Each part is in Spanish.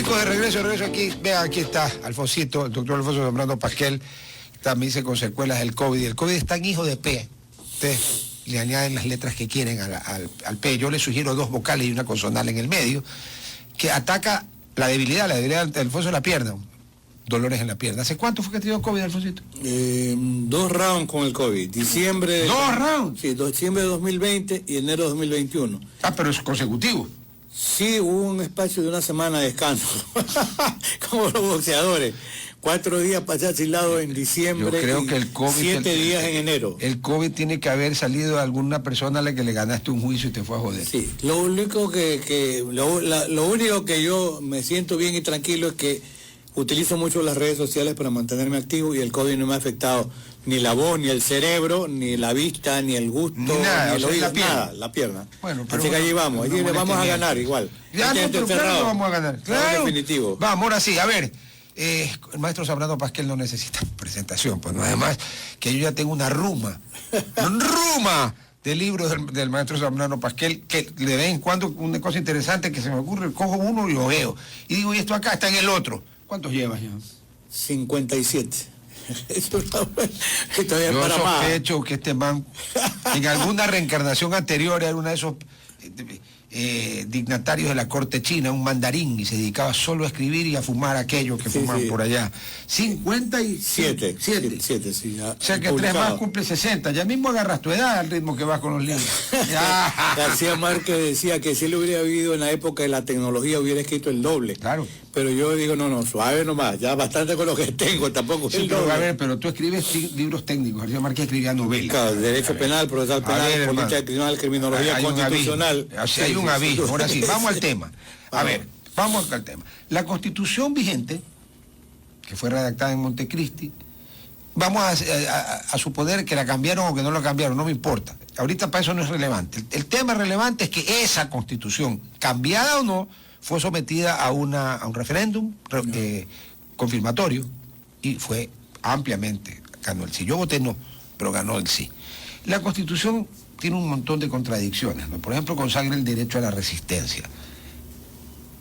Chicos, de regreso aquí. Vean, aquí está Alfonsito, el doctor Alfonso Zambrano Pasquel. También dice con secuelas del COVID. El COVID es tan hijo de P. Ustedes le añaden las letras que quieren al P. Yo le sugiero 2 vocales y una consonante en el medio, que ataca la debilidad de Alfonso en la pierna. Dolores en la pierna. ¿Hace cuánto fue que te dio COVID, Alfonsito? 2 rounds con el COVID. Diciembre... ¿2 rounds? Sí, diciembre de 2020 y enero de 2021. Ah, pero es consecutivo. Sí, hubo un espacio de una semana de descanso, como los boxeadores. 4 días pasé asilado en diciembre. Yo creo que el COVID... 7 días en enero. El COVID tiene que haber salido de alguna persona a la que le ganaste un juicio y te fue a joder. Sí, lo único lo único que yo me siento bien y tranquilo es que utilizo mucho las redes sociales para mantenerme activo y el COVID no me ha afectado ni la voz, ni el cerebro, ni la vista, ni el gusto, ni el oído, nada, la pierna. Bueno, pero así que allí vamos, allí le vamos a ganar igual. Ya no, claro, vamos a ganar. Claro. Definitivo. Vamos, ahora sí, a ver. El maestro Zambrano Pasquel no necesita presentación, pues no, además que yo ya tengo una ruma de libros del maestro Zambrano Pasquel, que de vez en cuando una cosa interesante que se me ocurre, cojo uno y lo veo. Y digo, y esto acá está en el otro. ¿Cuántos llevas ya? 57. Yo sospecho que este man, en alguna reencarnación anterior, era uno de esos dignatarios de la corte china, un mandarín, y se dedicaba solo a escribir y a fumar aquellos que fuman por allá. 57. Sí, o sea que 3 más cumple 60. Ya mismo agarras tu edad al ritmo que vas con los libros. García Márquez decía que si él hubiera vivido en la época de la tecnología hubiera escrito el doble. Claro. Pero yo digo, no, suave nomás, ya bastante con lo que tengo, tampoco sí, pero a ver, pero tú escribes libros técnicos. García Márquez escribía novelas. Claro, derecho penal, procesal penal, política criminal, criminología constitucional. Hay un aviso. Ahora sí, vamos al tema. A ver, vamos al tema. La Constitución vigente, que fue redactada en Montecristi, vamos a suponer que la cambiaron o que no la cambiaron, no me importa. Ahorita para eso no es relevante. El tema relevante es que esa Constitución, cambiada o no, fue sometida a un referéndum confirmatorio y fue ampliamente, ganó el sí. Yo voté no, pero ganó el sí. La Constitución tiene un montón de contradicciones, ¿no? Por ejemplo, consagra el derecho a la resistencia.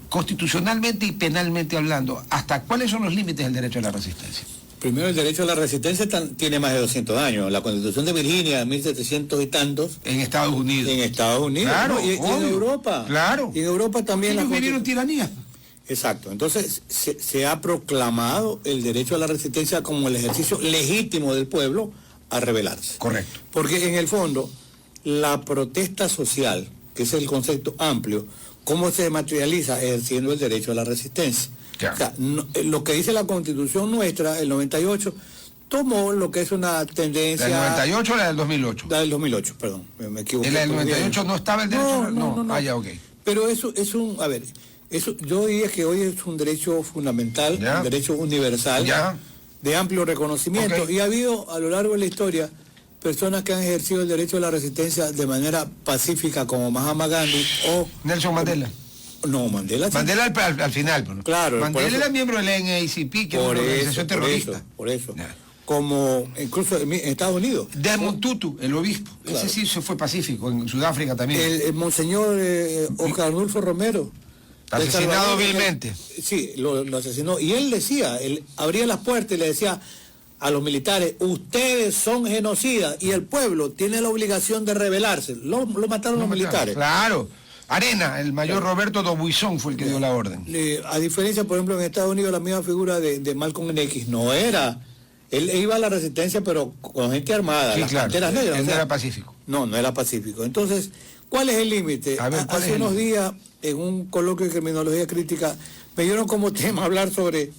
Constitucionalmente y penalmente hablando, ¿hasta cuáles son los límites del derecho a la resistencia? Primero, el derecho a la resistencia tiene más de 200 años. La Constitución de Virginia, de 1700 y tantos. En Estados Unidos. En Estados Unidos. Claro, ¿no? Y en Europa. Claro. Y en Europa también. Ellos vivieron tiranía. Exacto. Entonces, se ha proclamado el derecho a la resistencia como el ejercicio legítimo del pueblo a rebelarse. Correcto. Porque en el fondo, la protesta social, que es el concepto amplio, ¿cómo se materializa? Ejerciendo el derecho a la resistencia. Claro. O sea, lo que dice la Constitución nuestra, el 98, tomó lo que es una tendencia... ¿La del 98 o la del 2008? La del 2008, perdón, me equivoqué. ¿En la del 98 no estaba el derecho? No. Ah, ya, ok. Pero eso es a ver, eso yo diría que hoy es un derecho fundamental, ¿ya? Un derecho universal, ¿ya? De amplio reconocimiento, okay. Y ha habido a lo largo de la historia personas que han ejercido el derecho a la resistencia de manera pacífica, como Mahatma Gandhi o... Nelson Mandela. No, Mandela... Mandela al final. Bueno. Claro. Mandela era miembro del NAACP, que es una organización terrorista. Por eso. Como incluso en Estados Unidos. Desmond Tutu, el obispo. Claro. Ese sí se fue pacífico, en Sudáfrica también. El monseñor Oscar Arnulfo Romero. Asesinado vilmente. Sí, lo asesinó. Y él decía, él abría las puertas y le decía a los militares, ustedes son genocidas y el pueblo tiene la obligación de rebelarse. Lo mataron los militares. Claro. Arena, el mayor Roberto Dubuisson fue el que dio la orden. A diferencia, por ejemplo, en Estados Unidos, la misma figura de Malcolm X no era... Él iba a la resistencia, pero con gente armada, sí, las claro, Panteras Negras. Él no era pacífico. No era pacífico. Entonces, ¿cuál es el límite? Hace unos días, en un coloquio de criminología crítica, me dieron como tema hablar sobre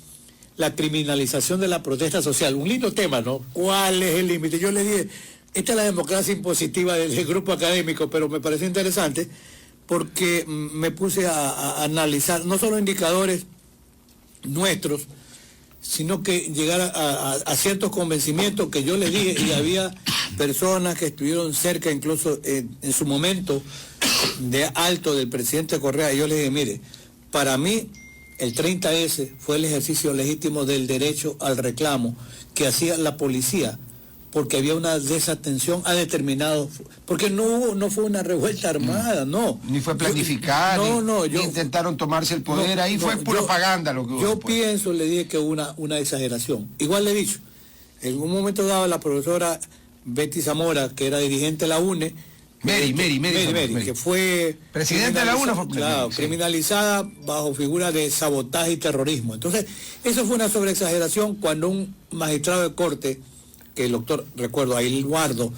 la criminalización de la protesta social. Un lindo tema, ¿no? ¿Cuál es el límite? Yo le dije, esta es la democracia impositiva del grupo académico, pero me pareció interesante porque me puse a analizar no solo indicadores nuestros, sino que llegar a ciertos convencimientos que yo les dije, y había personas que estuvieron cerca, incluso en su momento de alto del presidente Correa, y yo les dije, mire, para mí el 30S fue el ejercicio legítimo del derecho al reclamo que hacía la policía porque había una desatención a determinados, porque no fue una revuelta armada, no. Ni fue planificada, ni intentaron tomarse el poder, ahí fue propaganda lo que hubo. Yo pienso, le dije que hubo una exageración. Igual le he dicho, en un momento dado la profesora Betty Zamora, que era dirigente de la UNE, Mary, que fue presidente de la UNE, claro, criminalizada bajo figura de sabotaje y terrorismo. Entonces, eso fue una sobreexageración cuando un magistrado de corte, que el doctor, recuerdo, Ail Guardo,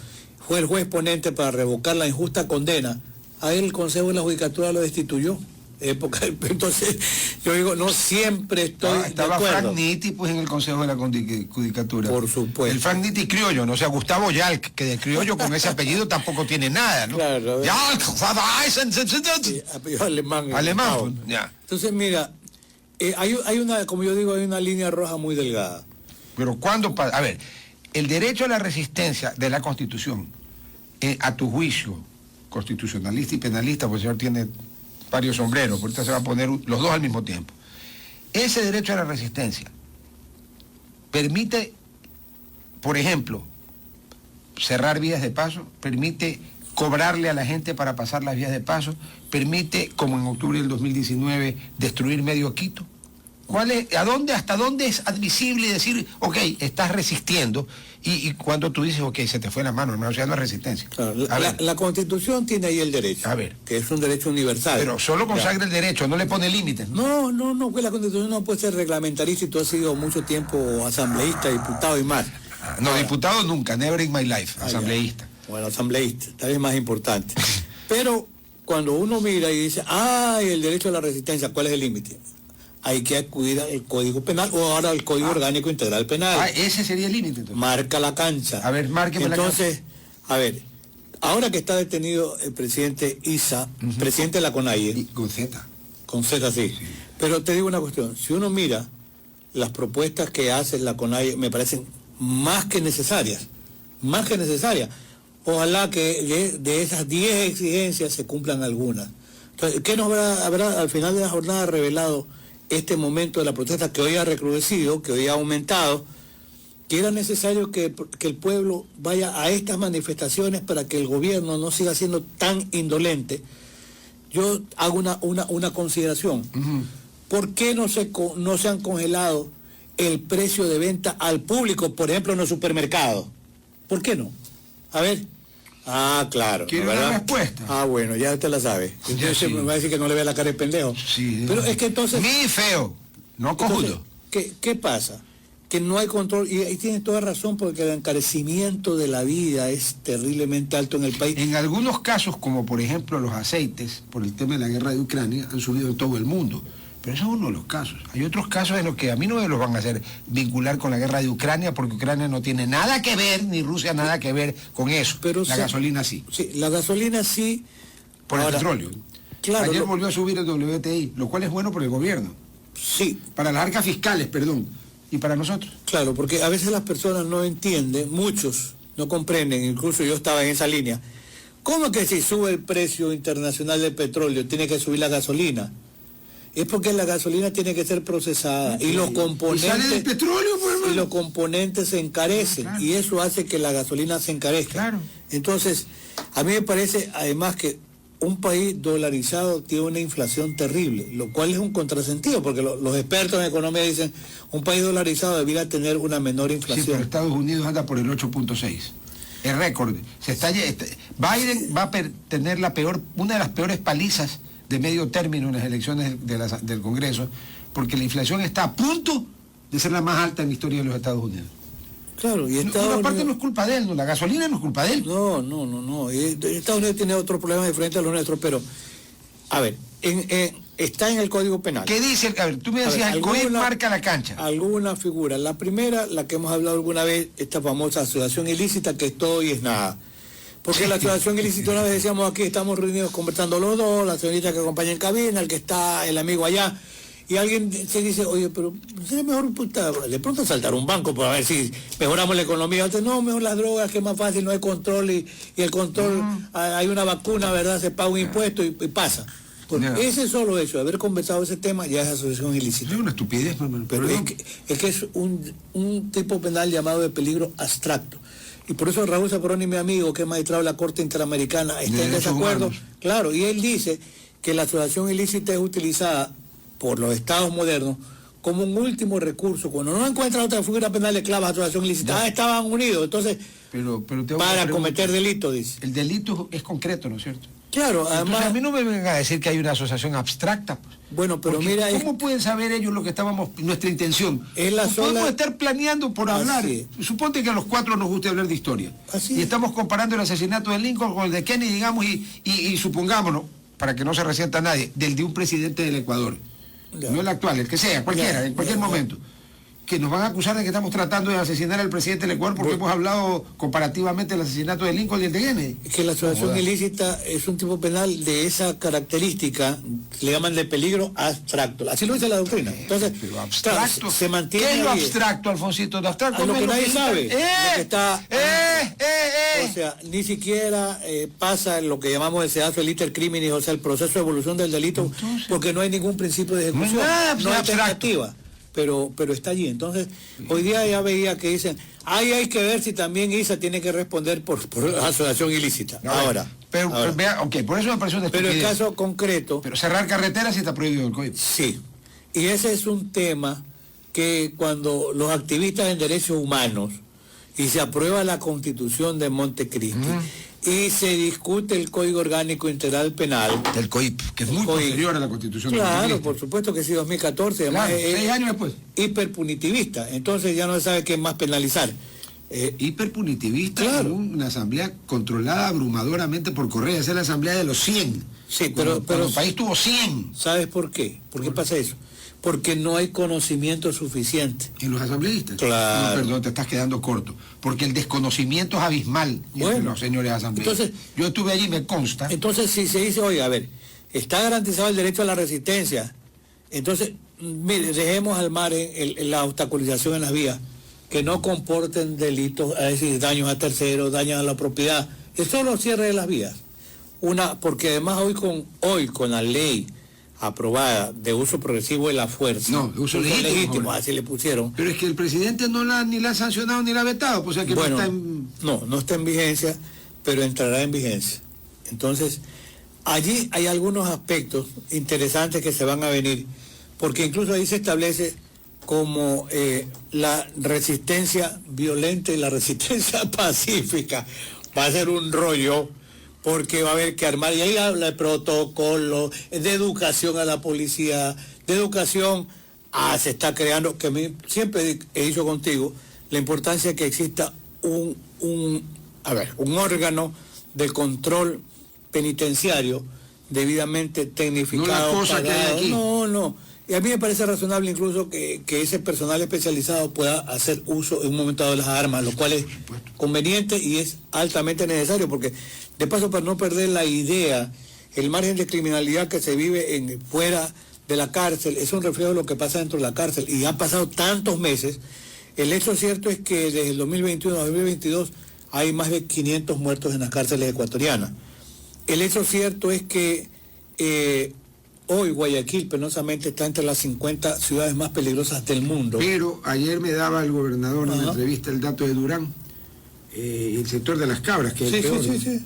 fue el juez ponente para revocar la injusta condena, a él el Consejo de la Judicatura lo destituyó. Entonces, yo digo, no siempre estoy estaba de acuerdo. Frank Nitti, pues, en el Consejo de la Judicatura. Por supuesto. El Frank Nitti criollo, no sea Gustavo Yalc, que de criollo con ese apellido tampoco tiene nada, ¿no? Claro. Yalc, sí, apellido alemán. Alemán, pues, ya. Entonces, mira, hay una, como yo digo, hay una línea roja muy delgada. Pero cuando pasa, a ver, el derecho a la resistencia de la Constitución, a tu juicio, constitucionalista y penalista, pues el señor tiene varios sombreros, ahorita se va a poner los dos al mismo tiempo. Ese derecho a la resistencia permite, por ejemplo, cerrar vías de paso, permite cobrarle a la gente para pasar las vías de paso, permite, como en octubre del 2019, destruir medio Quito. ¿Hasta dónde es admisible decir, ok, estás resistiendo, y cuando tú dices, ok, se te fue la mano, hermano, o sea, no es resistencia? Claro, la Constitución tiene ahí el derecho, que es un derecho universal. Pero solo consagra el derecho, no le pone límites. No, pues la Constitución no puede ser reglamentarista y tú has sido mucho tiempo asambleísta, diputado y más. No, diputado nunca, never in my life, asambleísta. Bueno, asambleísta, tal vez más importante. Pero cuando uno mira y dice, el derecho a la resistencia, ¿cuál es el límite? Hay que acudir al Código Penal o ahora al Código Orgánico Integral Penal. Ese sería el límite. Marca la cancha. A ver, márqueme la cancha. Entonces, a ver, ahora que está detenido el presidente Issa, presidente de la CONAIE. Con Z. Con Z, sí. Pero te digo una cuestión, si uno mira las propuestas que hace la CONAIE, me parecen más que necesarias. Ojalá que de esas 10 exigencias se cumplan algunas. Entonces, ¿qué nos habrá al final de la jornada revelado este momento de la protesta que hoy ha recrudecido, que hoy ha aumentado, que era necesario que el pueblo vaya a estas manifestaciones para que el gobierno no siga siendo tan indolente? Yo hago una consideración. ¿Por qué no se han congelado el precio de venta al público, por ejemplo, en los supermercados? ¿Por qué no? A ver. Claro. ¿Quiere una respuesta? Bueno, ya usted la sabe. Entonces me va a decir que no le vea la cara de pendejo. Sí. Pero es que entonces... Ni feo, no cojudo. ¿Qué pasa? Que no hay control, y ahí tiene toda razón, porque el encarecimiento de la vida es terriblemente alto en el país. En algunos casos, como por ejemplo los aceites, por el tema de la guerra de Ucrania, han subido en todo el mundo. Pero eso es uno de los casos. Hay otros casos en los que a mí no me los van a hacer vincular con la guerra de Ucrania, porque Ucrania no tiene nada que ver, ni Rusia nada que ver con eso. Pero la gasolina sí. Sí, la gasolina sí. Por el petróleo. Claro. Ayer volvió a subir el WTI, lo cual es bueno por el gobierno. Sí. Para las arcas fiscales, perdón. Y para nosotros. Claro, porque a veces las personas no entienden, muchos no comprenden, incluso yo estaba en esa línea. ¿Cómo que si sube el precio internacional del petróleo tiene que subir la gasolina? Es porque la gasolina tiene que ser procesada y los componentes... ¿Y sale del petróleo, pues, hermano? Y los componentes se encarecen, claro. Y eso hace que la gasolina se encarezca. Claro. Entonces, a mí me parece además que un país dolarizado tiene una inflación terrible, lo cual es un contrasentido, porque los expertos en economía dicen un país dolarizado debiera tener una menor inflación. Sí, pero Estados Unidos anda por el 8.6. Es récord. Biden va a tener una de las peores palizas de medio término en las elecciones del Congreso, porque la inflación está a punto de ser la más alta en la historia de los Estados Unidos. Claro, y aparte no es culpa de él, la gasolina no es culpa de él. No. Estados Unidos tiene otros problemas diferentes a los nuestros, pero, a ver, está en el Código Penal. ¿Qué dice? A ver, tú me decías, el COIP marca la cancha. Alguna figura. La primera, la que hemos hablado alguna vez, esta famosa asociación ilícita, que es todo y es nada. Porque la asociación ilícita, una vez decíamos aquí, estamos reunidos conversando los dos, la señorita que acompaña en cabina, el que está, el amigo allá, y alguien se dice, oye, pero sería mejor de pronto saltar un banco para ver si mejoramos la economía. Entonces, no, mejor las drogas, que es más fácil, no hay control, y el control, hay una vacuna, ¿verdad? Se paga un impuesto y pasa. Ese solo hecho, haber conversado ese tema, ya es asociación ilícita. Es una estupidez, pero es que es un tipo penal llamado de peligro abstracto. Y por eso Raúl Zaporoni, mi amigo, que es magistrado de la Corte Interamericana, está en desacuerdo. Claro, y él dice que la asociación ilícita es utilizada por los estados modernos como un último recurso. Cuando no encuentran otra figura penal de clava, asociación ilícita, estaban unidos, entonces, para cometer delito, dice. El delito es concreto, ¿no es cierto? Claro, además... Entonces, a mí no me vengan a decir que hay una asociación abstracta. Pues. Bueno, pero mira... ¿Cómo pueden saber ellos lo que estábamos, nuestra intención? Es la sola... Podemos estar planeando por hablar. Suponte que a los 4 nos guste hablar de historia. Y estamos comparando el asesinato de Lincoln con el de Kennedy, digamos, y supongámonos, para que no se resienta nadie, del de un presidente del Ecuador. Ya. No el actual, el que sea, cualquiera, en cualquier momento. Que nos van a acusar de que estamos tratando de asesinar al presidente del Ecuador porque hemos hablado comparativamente del asesinato de Lincoln y el de Kennedy. Es que la asociación ilícita es un tipo penal de esa característica, le llaman de peligro abstracto. Así lo dice la doctrina. Entonces, pero abstracto, se mantiene. ¿Qué es lo abstracto, Alfonsito? Lo abstracto lo que nadie sabe. Lo que está, o sea, ni siquiera pasa lo que llamamos el sedazo del iter criminis, o sea, el proceso de evolución del delito, entonces, porque no hay ningún principio de ejecución. No hay alternativa. Pero está allí. Entonces, hoy día ya veía que dicen, hay que ver si también ISA tiene que responder por asociación ilícita. Ahora. Pero vea, por eso me pareció una estupidez. Pero el caso concreto... Pero cerrar carreteras sí está prohibido el código. Sí. Y ese es un tema que cuando los activistas en derechos humanos y se aprueba la Constitución de Montecristi, y se discute el Código Orgánico Integral Penal. Del COIP, que es muy posterior a la Constitución. Claro, por supuesto que sí, 2014. Claro, 6 años después. Hiperpunitivista, entonces ya no se sabe qué más penalizar. Hiperpunitivista, claro. Una asamblea controlada abrumadoramente por Correa, esa es la asamblea de los 100. Sí, pero el país tuvo 100. ¿Sabes por qué? ¿Por qué pasa eso? Porque no hay conocimiento suficiente. ¿En los asambleístas? Claro. No, perdón, te estás quedando corto. Porque el desconocimiento es abismal entre los señores asambleístas. Entonces, yo estuve allí, me consta. Entonces, si se dice, oye, a ver, está garantizado el derecho a la resistencia, entonces, mire, dejemos al mar en la obstaculización en las vías, que no comporten delitos, es decir, daños a terceros, daños a la propiedad. Es solo cierre de las vías. Porque además hoy con la ley aprobada de uso progresivo de la fuerza. No, de uso legítimo, así le pusieron. Pero es que el presidente ni la ha sancionado ni la ha vetado, pues, o sea que bueno, no está en vigencia, pero entrará en vigencia. Entonces, allí hay algunos aspectos interesantes que se van a venir, porque incluso ahí se establece como la resistencia violenta y la resistencia pacífica. Va a ser un rollo, porque va a haber que armar, y ahí habla de protocolo, de educación a la policía, de educación se está creando, que siempre he dicho contigo, la importancia de que exista un órgano de control penitenciario debidamente tecnificado. No la cosa que hay aquí. No. Y a mí me parece razonable incluso que ese personal especializado pueda hacer uso en un momento dado de las armas, lo cual es conveniente y es altamente necesario, porque de paso, para no perder la idea, el margen de criminalidad que se vive fuera de la cárcel es un reflejo de lo que pasa dentro de la cárcel, y han pasado tantos meses. El hecho cierto es que desde el 2021 a 2022 hay más de 500 muertos en las cárceles ecuatorianas. El hecho cierto es que hoy Guayaquil penosamente está entre las 50 ciudades más peligrosas del mundo. Pero ayer me daba el gobernador en la entrevista el dato de Durán, el sector de las cabras, que es el peor. Sí.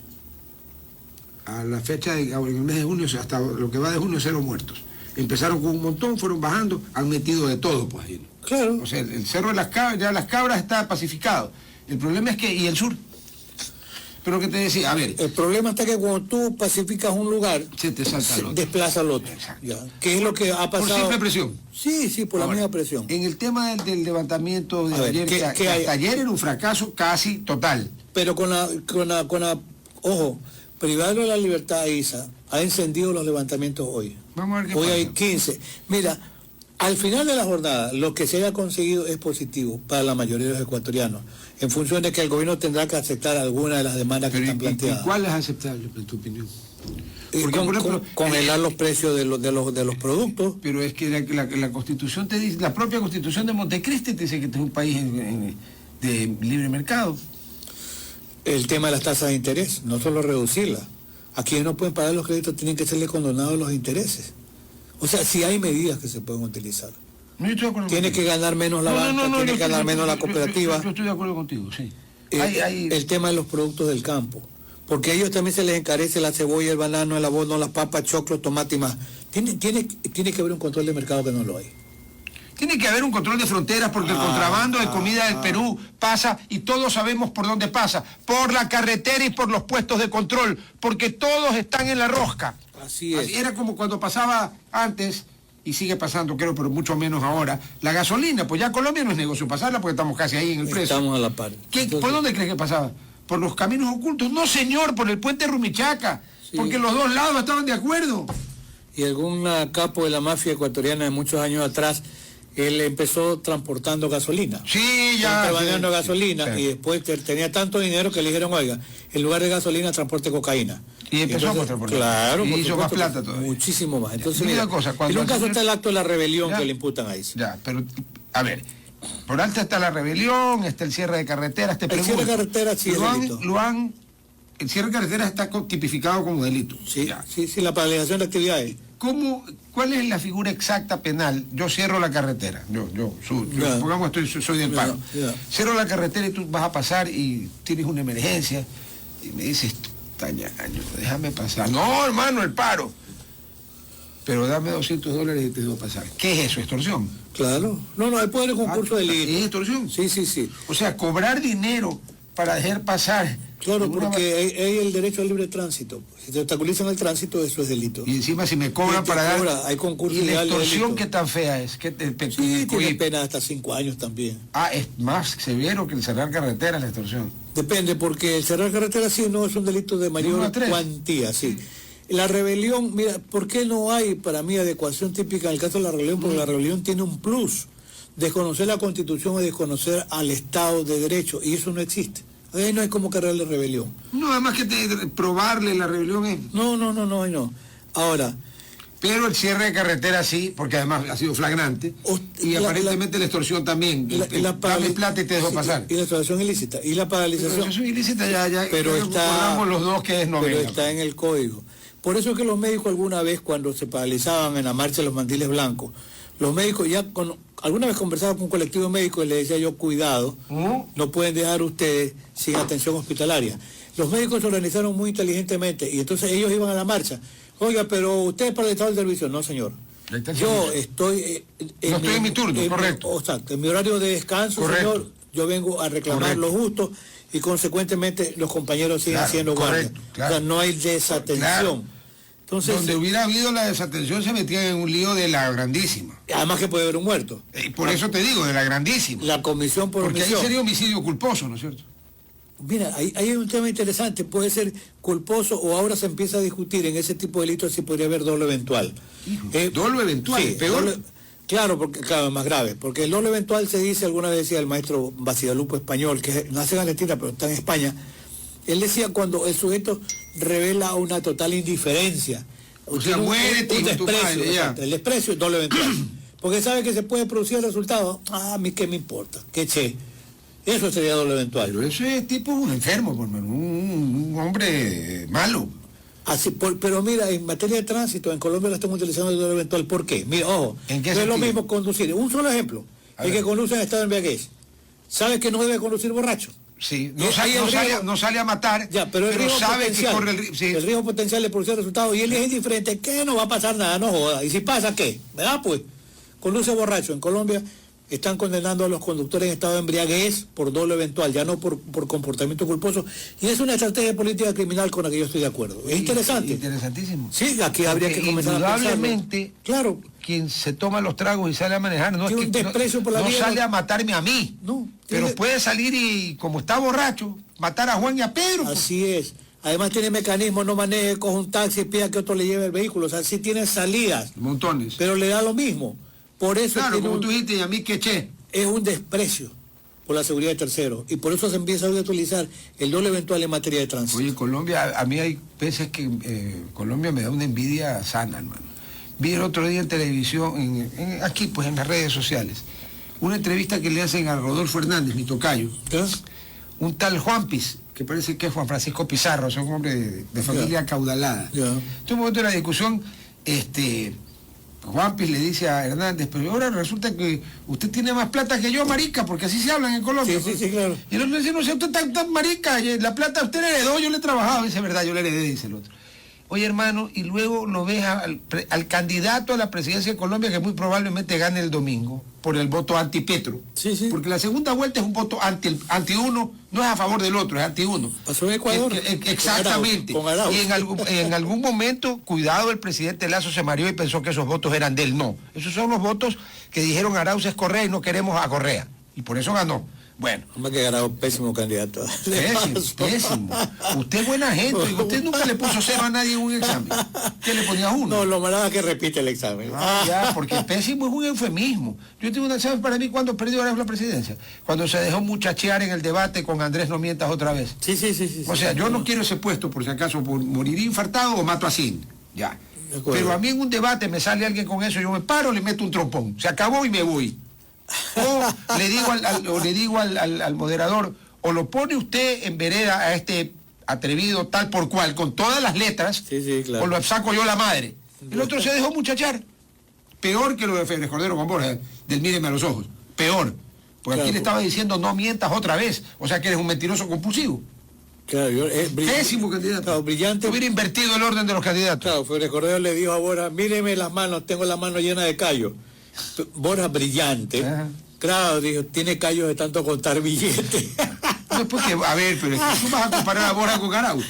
A la fecha en el mes de junio, hasta lo que va de junio, 0 muertos. Empezaron con un montón, fueron bajando, han metido de todo, pues ahí. Claro. O sea, el cerro de las cabras, ya las cabras está pacificado. El problema es que, y el sur. Pero lo que te decía, a ver. El problema está que cuando tú pacificas un lugar, se te salta el otro. Desplaza al otro. ¿Qué es lo que ha pasado? Por simple presión. Sí, por la misma presión. En el tema del levantamiento de ayer, hasta ayer era un fracaso casi total. Pero con la ojo, privarlo de la libertad, ISA, ha encendido los levantamientos hoy. Vamos a ver qué hoy pasa. Hay 15. Mira, al final de la jornada, lo que se haya conseguido es positivo para la mayoría de los ecuatorianos, en función de que el gobierno tendrá que aceptar alguna de las demandas que están planteadas. ¿Y cuál es aceptable, en tu opinión? Porque, por ejemplo, congelar los precios de los productos. Pero es que la Constitución te dice, la propia Constitución de Montecristi te dice que este es un país de libre mercado. El tema de las tasas de interés, no solo reducirlas. A quienes no pueden pagar los créditos tienen que serles condonados los intereses. O sea, si hay medidas que se pueden utilizar. No, yo estoy de acuerdo tiene contigo. Que ganar menos la banca, tiene que ganar menos la cooperativa. Yo estoy de acuerdo contigo, sí. el tema de los productos del campo, porque a ellos también se les encarece la cebolla, el banano, el abono, las papas, choclo, tomate y más. Tiene que haber un control de mercado que no lo hay. Tiene que haber un control de fronteras porque el contrabando de comida del Perú pasa y todos sabemos por dónde pasa, por la carretera y por los puestos de control, porque todos están en la rosca. Así es. Era como cuando pasaba antes, y sigue pasando creo, pero mucho menos ahora, la gasolina, pues ya Colombia no es negocio pasarla porque estamos casi ahí en el precio. Estamos a la par. ¿Por dónde crees que pasaba? ¿Por los caminos ocultos? No señor, por el puente Rumichaca, porque los dos lados estaban de acuerdo. Y algún capo de la mafia ecuatoriana de muchos años atrás, él empezó transportando gasolina. Sí, ya. Contrabandeando gasolina, y después tenía tanto dinero que le dijeron, oiga, en lugar de gasolina transporte cocaína. Y empezó a transportar. Claro, y hizo más plata todavía. Muchísimo más. Entonces, mira, cosa, en un caso está el acto de la rebelión que le imputan ahí. Ya, pero, a ver, por alta está la rebelión, está el cierre de carreteras, el cierre de carreteras sí es delito. El cierre de carreteras está tipificado como delito. Sí, sí, la paralización de actividades. ¿Cuál es la figura exacta penal? Yo cierro la carretera, pongamos soy del paro. Cierro la carretera y tú vas a pasar y tienes una emergencia y me dices, tañaño, déjame pasar. No, hermano, el paro. Pero dame $200 y te dejo pasar. ¿Qué es eso? ¿Extorsión? Claro. No, ahí puede haber concurso de delito. ¿Es extorsión? Sí. O sea, cobrar dinero para dejar pasar. Claro, porque hay el derecho al libre tránsito. Si te obstaculizan el tránsito, eso es delito. Y encima si me cobran para dar... Hay concurso ¿Y la legal de extorsión delito? qué tan fea es? Sí, tiene pena hasta 5 años también. Es más severo que el cerrar carreteras la extorsión. Depende, porque el cerrar carreteras sí no es un delito de mayor cuantía, sí. La rebelión, mira, ¿por qué no hay para mí adecuación típica en el caso de la rebelión? Porque la rebelión tiene un plus, desconocer la Constitución es desconocer al Estado de Derecho, y eso no existe. Ahí no hay como cargarle rebelión. No, además que probarle la rebelión es... No. Ahora... Pero el cierre de carretera sí, porque además ha sido flagrante, y aparentemente la extorsión también. Dame plata y te dejo pasar. Y la extorsión ilícita. Y la paralización... La extorsión ilícita ya pero está, los dos que es novela. Pero está en el código. Por eso es que los médicos alguna vez, cuando se paralizaban en la marcha de los mandiles blancos, los médicos alguna vez conversaba con un colectivo médico y le decía yo, cuidado, no pueden dejar ustedes sin atención hospitalaria. Los médicos se organizaron muy inteligentemente y entonces ellos iban a la marcha. Oiga, pero usted es para el estado del servicio. No, señor. Yo estoy... no estoy en mi turno, correcto. Exacto, en mi horario de descanso, correcto. Señor, yo vengo a reclamar lo justo y consecuentemente los compañeros siguen haciendo guardia. Claro. O sea, no hay desatención. Claro. Entonces, donde hubiera habido la desatención se metía en un lío de la grandísima. Además que puede haber un muerto. Por eso te digo, de la grandísima. La comisión por omisión. Porque ahí sería homicidio culposo, ¿no es cierto? Mira, ahí hay un tema interesante, puede ser culposo o ahora se empieza a discutir en ese tipo de delitos si podría haber dolo eventual. ¿Dolo eventual? Sí, peor. Claro, porque es más grave, porque el dolo eventual se dice, alguna vez decía el maestro Basigalupo español, que nace en Argentina pero está en España, él decía cuando el sujeto revela una total indiferencia. O sea, muérete un desprecio, el desprecio es dolo eventual. Porque sabe que se puede producir el resultado, a mí qué me importa, qué che. Eso sería dolo eventual. Pero eso es tipo un enfermo, un hombre malo. Así, pero mira, en materia de tránsito, en Colombia la estamos utilizando el dolo eventual. ¿Por qué? Mira, ojo, ¿En qué no es lo mismo conducir. Un solo ejemplo, el que conduce en estado de embriaguez, sabe que no debe conducir borracho. Sí, no sale a matar, ya, pero sabe que corre el riesgo. Sí. El riesgo potencial de producir resultados y él es indiferente, que no va a pasar nada, no joda. Y si pasa, ¿qué? ¿Verdad? Pues, conduce borracho. En Colombia están condenando a los conductores en estado de embriaguez por dolo eventual, ya no por comportamiento culposo. Y es una estrategia política criminal con la que yo estoy de acuerdo. Es interesante. Interesantísimo. Sí, aquí habría que comenzar a pensar. Indudablemente, claro, quien se toma los tragos y sale a manejar no tiene es que un desprecio por la no vida, sale a matarme a mí. No. Pero puede salir y, como está borracho, matar a Juan y a Pedro. Así es. Además tiene mecanismo, no maneje, coge un taxi, pida que otro le lleve el vehículo. O sea, sí tiene salidas. Montones. Pero le da lo mismo. Por eso claro, como tú dijiste, y a mí que che. Es un desprecio por la seguridad de terceros. Y por eso se empieza a utilizar el dolo eventual en materia de tránsito. Oye, Colombia, a mí hay veces que Colombia me da una envidia sana, hermano. Vi el otro día en televisión, aquí pues en las redes sociales, una entrevista que le hacen a Rodolfo Hernández, mi tocayo. ¿Qué? Un tal Juanpis, que parece que es Juan Francisco Pizarro, es un hombre de familia acaudalada. Ya. En un momento de la discusión, Juanpis le dice a Hernández, pero ahora resulta que usted tiene más plata que yo, marica, porque así se hablan en Colombia. Sí, claro. Y el otro dice, no sé, usted tan marica, la plata usted la heredó, yo le he trabajado. Dice, verdad, yo le heredé, dice el otro. Oye, hermano, y luego lo ves al candidato a la presidencia de Colombia, que muy probablemente gane el domingo, por el voto anti-Petro. Sí. Porque la segunda vuelta es un voto anti uno, no es a favor del otro, es anti uno. Pasó en Ecuador. Exactamente. Con Arauz. Y en algún momento, cuidado, el presidente Lasso se mareó y pensó que esos votos eran de él. No, esos son los votos que dijeron Arauz es Correa y no queremos a Correa. Y por eso ganó. Bueno. Hombre, que Arauz, pésimo candidato. Pésimo. Usted es buena gente. Y usted nunca le puso 0 a nadie en un examen. ¿Qué le ponía 1? No, lo malo es que repite el examen. Ya, porque pésimo es un eufemismo. Yo tengo un examen para mí cuando perdió Arauz la presidencia. Cuando se dejó muchachear en el debate con Andrés No Mientas otra vez. Sí. O sea, yo no quiero ese puesto por si acaso por morir infartado o mato así. Ya. Pero a mí en un debate me sale alguien con eso, yo me paro, le meto un trompón. Se acabó y me voy. O le digo al moderador, o lo pone usted en vereda a este atrevido tal por cual, con todas las letras, claro. O lo saco yo la madre. El otro se dejó muchachar. Peor que lo de Febres Cordero con Borja, del míreme a los ojos. Peor. Porque claro, aquí le estaba diciendo no mientas otra vez. O sea que eres un mentiroso compulsivo. Claro, pésimo candidato. Claro, brillante. Hubiera invertido el orden de los candidatos. Claro, Febres Cordero le dijo a Borja, míreme las manos, tengo la mano llena de callos. Borja brillante. Ajá. Claro, dijo, tiene callos de tanto contar billetes. Después que, a ver, pero es que tú vas a comparar a Borja con Arauz.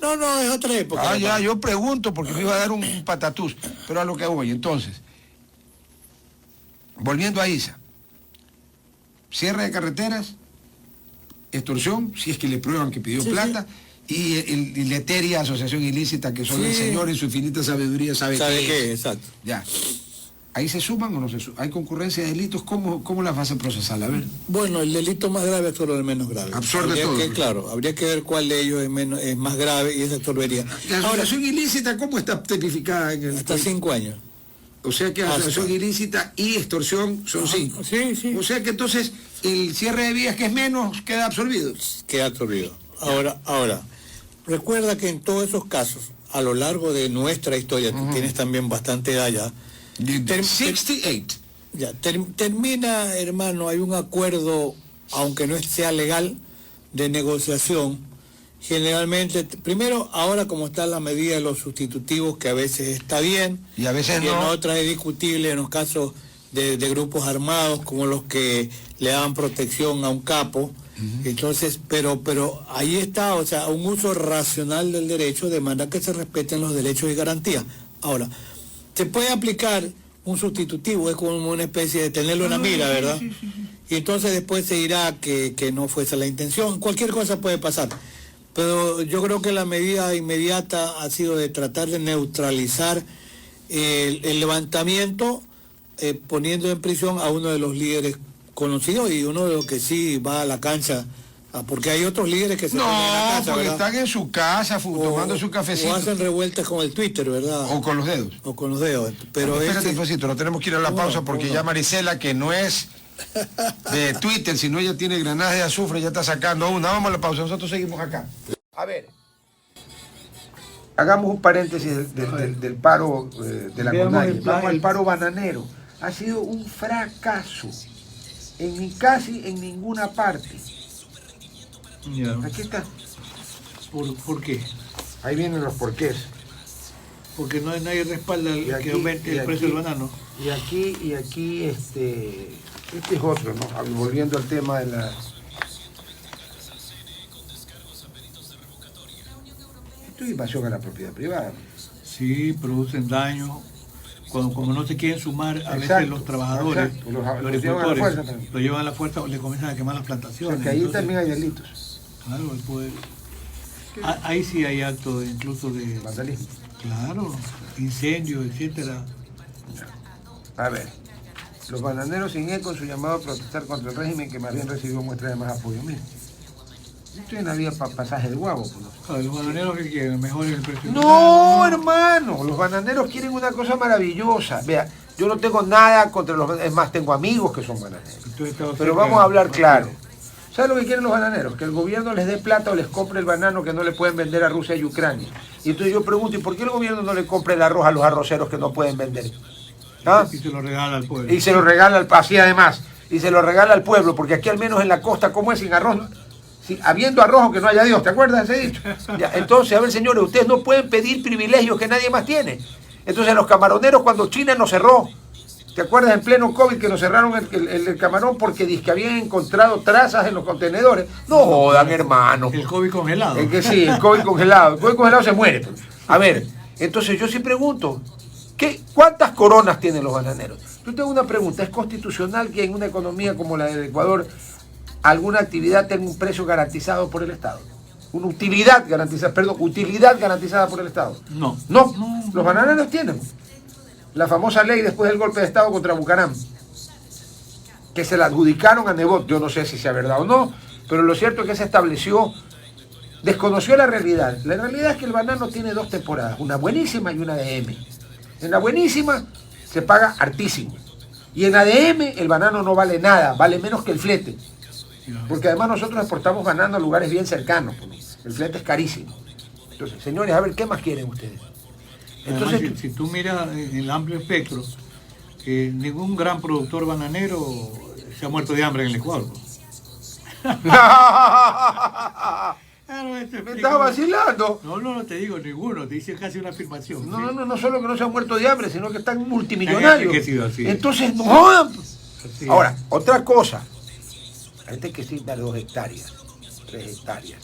No, es otra época. Ya, yo pregunto porque me iba a dar un patatús. Pero a lo que voy, entonces. Volviendo a Isa. Cierre de carreteras, extorsión, si es que le prueban que pidió plata, y la etérea asociación ilícita, que solo el Señor en su infinita sabiduría sabe qué es. Exacto. Ya. ¿Ahí se suman o no se suman? ¿Hay concurrencia de delitos? ¿Cómo las vas a procesar? A ver. Bueno, el delito más grave es solo el menos grave. Absorbe todo. Claro, habría que ver cuál de ellos es más grave y esa absorbería. ¿La asociación ilícita cómo está tipificada en el hasta 5 años. O sea que asociación ilícita y extorsión son 5. Sí. O sea que entonces el cierre de vías, que es menos, queda absorbido. Queda absorbido. Ahora, recuerda que en todos esos casos, a lo largo de nuestra historia, tú tienes también bastante edad ya, 68. Ya, termina, hermano, hay un acuerdo, aunque no sea legal, de negociación. Generalmente, primero, ahora como está la medida de los sustitutivos, que a veces está bien, y a veces y no. en otras es discutible en los casos de grupos armados, como los que le dan protección a un capo. Entonces, pero ahí está, o sea, un uso racional del derecho demanda que se respeten los derechos y garantías. Ahora, se puede aplicar un sustitutivo, es como una especie de tenerlo en la mira, ¿verdad? Sí. Y entonces después se dirá que no fuese la intención, cualquier cosa puede pasar. Pero yo creo que la medida inmediata ha sido de tratar de neutralizar el levantamiento, poniendo en prisión a uno de los líderes conocidos y uno de los que sí va a la cancha. Porque hay otros líderes que se ponen en la cancha, porque ¿verdad? Están en su casa tomando su cafecito. O hacen revueltas con el Twitter, ¿verdad? O con los dedos. O con los dedos. Pero espérate, Fosito, no tenemos que ir a la pausa porque ya Marisela, que no es de Twitter, sino ella tiene granadas de azufre, ya está sacando una. Vamos a la pausa, nosotros seguimos acá. A ver. Hagamos un paréntesis del paro de la CONAIE. Vamos al paro bananero. Ha sido un fracaso. Casi en ninguna parte. Ya. Aquí está. ¿Por qué? Ahí vienen los porqués. Porque nadie respalda que aumente el precio del banano. Y aquí este es otro, ¿no? Volviendo al tema de la... Esto es invasión a la propiedad privada. Sí, producen daño. Como no se quieren sumar, a veces los trabajadores, los agricultores, lo llevan a la fuerza o le comienzan a quemar las plantaciones. O sea, que ahí entonces, también hay delitos. Claro, el poder. Ahí sí hay actos incluso de... vandalismo. Claro, incendios, etcétera. A ver, los bananeros sin eco en su llamado a protestar contra el régimen, que más bien recibió muestras de más apoyo. Mira, esto es la vía pasaje de guavo. Los bananeros que quieren, mejor el precio. No, hermano, los bananeros quieren una cosa maravillosa. Vea, yo no tengo nada contra los bananeros, es más, tengo amigos que son bananeros. Pero vamos a hablar claro. ¿Sabes lo que quieren los bananeros? Que el gobierno les dé plata o les compre el banano que no le pueden vender a Rusia y Ucrania. Y entonces yo pregunto, ¿y por qué el gobierno no le compra el arroz a los arroceros que no pueden vender? ¿Ah? Y se lo regala al pueblo. Y se lo regala así además. Y se lo regala al pueblo, porque aquí al menos en la costa, ¿cómo es sin arroz? Sí, habiendo arroz aunque no haya Dios, ¿te acuerdas de ese dicho? Ya, entonces, a ver, señores, ustedes no pueden pedir privilegios que nadie más tiene. Entonces, los camaroneros, cuando China nos cerró, ¿te acuerdas en pleno COVID que nos cerraron el camarón porque dizque habían encontrado trazas en los contenedores? No jodan, hermano. El COVID congelado. Es que sí, el COVID congelado. El COVID congelado se muere. A ver, entonces yo sí pregunto, ¿cuántas coronas tienen los bananeros? Yo tengo una pregunta, ¿es constitucional que en una economía como la del Ecuador alguna actividad tenga un precio garantizado por el Estado? Una utilidad garantizada, utilidad garantizada por el Estado. No. No, los bananeros tienen. La famosa ley después del golpe de Estado contra Bucaram, que se la adjudicaron a Nebot, yo no sé si sea verdad o no, pero lo cierto es que se estableció, desconoció la realidad. La realidad es que el banano tiene 2 temporadas, una buenísima y una ADM. En la buenísima se paga hartísimo. Y en ADM el banano no vale nada, vale menos que el flete. Porque además nosotros exportamos banano a lugares bien cercanos. El flete es carísimo. Entonces, señores, a ver, ¿qué más quieren ustedes? Entonces, además, si tú miras en el amplio espectro, ningún gran productor bananero se ha muerto de hambre en el Ecuador. Me estás vacilando. No te digo ninguno, te dice casi una afirmación. No solo que no se han muerto de hambre, sino que están multimillonarios. Así. Entonces, no jodan. Ahora, otra cosa. La gente que sí da 2 hectáreas, 3 hectáreas,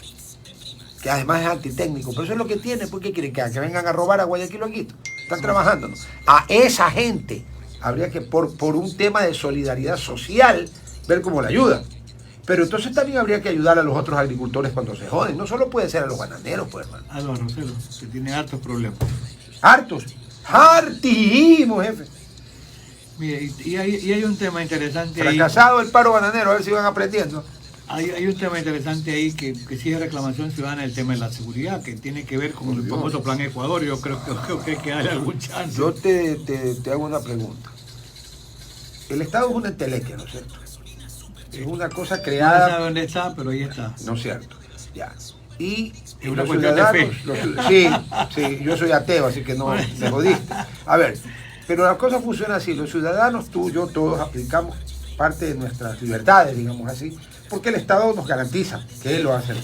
que además es antitécnico, pero eso es lo que tiene, ¿por qué quieren que vengan a robar a Guayaquil o a Quito? Están trabajando, ¿no? A esa gente habría que, por un tema de solidaridad social, ver cómo la ayudan. Pero entonces también habría que ayudar a los otros agricultores cuando se joden. No solo puede ser a los bananeros, pues, hermano. A los arroceros, que tienen hartos problemas. Hartos. Hartísimos, jefe. Mire, y hay un tema interesante ahí. Fracasado el paro bananero, a ver si van aprendiendo. Hay un tema interesante ahí que sí es reclamación ciudadana, el tema de la seguridad, que tiene que ver con el famoso Plan Ecuador. Yo creo que hay que darle algún chance. Yo te hago una pregunta. El Estado es una entelequia, ¿no es cierto? Es una cosa creada... No sabe dónde está, pero ahí está. No es cierto, ya. Y es una los cuestión de ciudadanos... Sí, yo soy ateo, así que no me jodiste. A ver, pero la cosa funciona así. Los ciudadanos, tú, yo, todos aplicamos parte de nuestras libertades, digamos así, porque el Estado nos garantiza que él lo hace.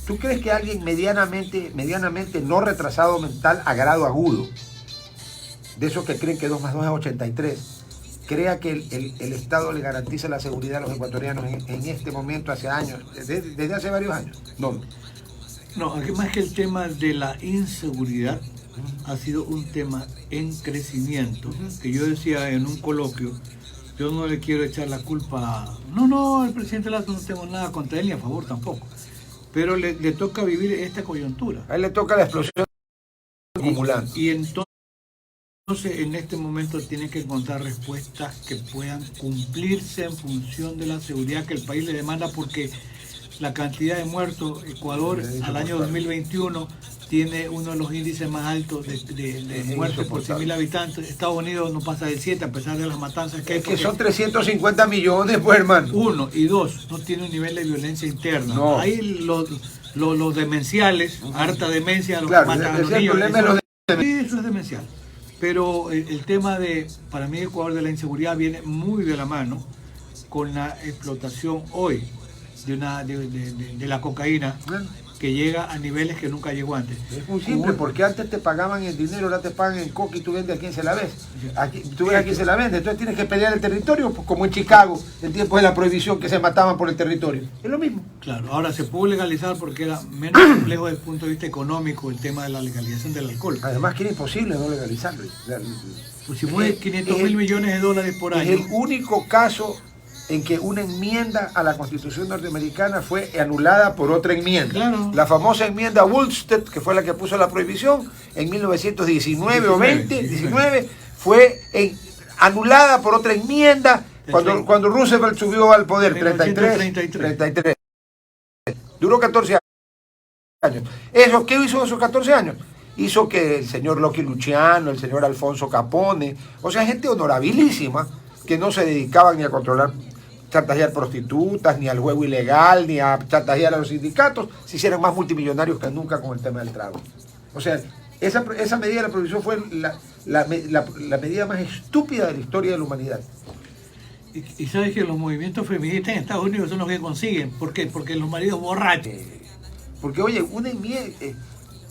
¿Tú crees que alguien medianamente no retrasado mental a grado agudo, de esos que creen que 2 más 2 es 83, crea que el Estado le garantiza la seguridad a los ecuatorianos en este momento, hace años, desde hace varios años? No, más que el tema de la inseguridad ha sido un tema en crecimiento, que yo decía en un coloquio, yo no le quiero echar la culpa, el presidente Lazo, no tengo nada contra él ni a favor tampoco, pero le toca vivir esta coyuntura. A él le toca la explosión acumulando. Y entonces en este momento tiene que encontrar respuestas que puedan cumplirse en función de la seguridad que el país le demanda, porque la cantidad de muertos, Ecuador al año 2021 tiene uno de los índices más altos de muertes por 100.000 habitantes. Estados Unidos no pasa de 7 a pesar de las matanzas que hay. Es que son 350 millones, pues, hermano. 1 y 2, no tiene un nivel de violencia interna. No. Ahí los demenciales, harta demencia, los claro, que matan a los niños. Eso es demencial. Pero el tema para mí, Ecuador, de la inseguridad viene muy de la mano con la explotación hoy de la cocaína, que llega a niveles que nunca llegó antes. Es muy simple, porque antes te pagaban en dinero, ahora te pagan en coca y tú vendes a quién se la ves. Tú ves a quién se la vende, entonces tienes que pelear el territorio, pues, como en Chicago, en tiempo de la prohibición, que se mataban por el territorio. Es lo mismo. Claro, ahora se pudo legalizar porque era menos complejo desde el punto de vista económico el tema de la legalización del alcohol. Además que era imposible no legalizarlo. Pues si mueve 500.000 millones de dólares por año. Es el único caso en que una enmienda a la Constitución norteamericana fue anulada por otra enmienda. Claro. La famosa enmienda Volstead, que fue la que puso la prohibición en 1919 o 19, fue anulada por otra enmienda cuando Roosevelt subió al poder, 33. Duró 14 años. ¿Qué hizo esos 14 años? Hizo que el señor Lucky Luciano, el señor Alfonso Capone, o sea, gente honorabilísima, que no se dedicaban ni a controlar, chantajear prostitutas, ni al juego ilegal, ni a chantajear a los sindicatos, se hicieron más multimillonarios que nunca con el tema del trago. O sea, esa medida de la prohibición fue la medida más estúpida de la historia de la humanidad. Y sabes que los movimientos feministas en Estados Unidos son los que consiguen. ¿Por qué? Porque los maridos borrachos. Porque, oye, una enmienda,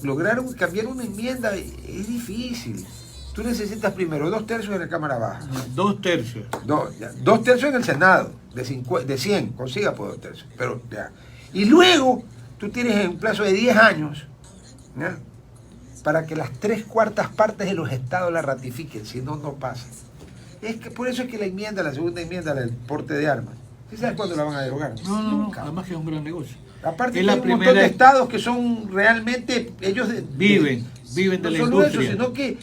lograron cambiar una enmienda es difícil. Tú necesitas primero 2/3 en la Cámara Baja. 2/3. 2/3 en el Senado, de 100, consiga por 2/3. Pero, ya. Y luego, tú tienes en un plazo de 10 años, ¿ya?, para que las 3/4 partes de los estados la ratifiquen, si no, no pasa. Es que por eso es que la segunda enmienda, del porte de armas, ¿sí sabes cuándo la van a derogar? No, nunca. Además que es un gran negocio. Aparte que hay un montón de estados que son realmente, ellos viven de la industria. Eso, sino que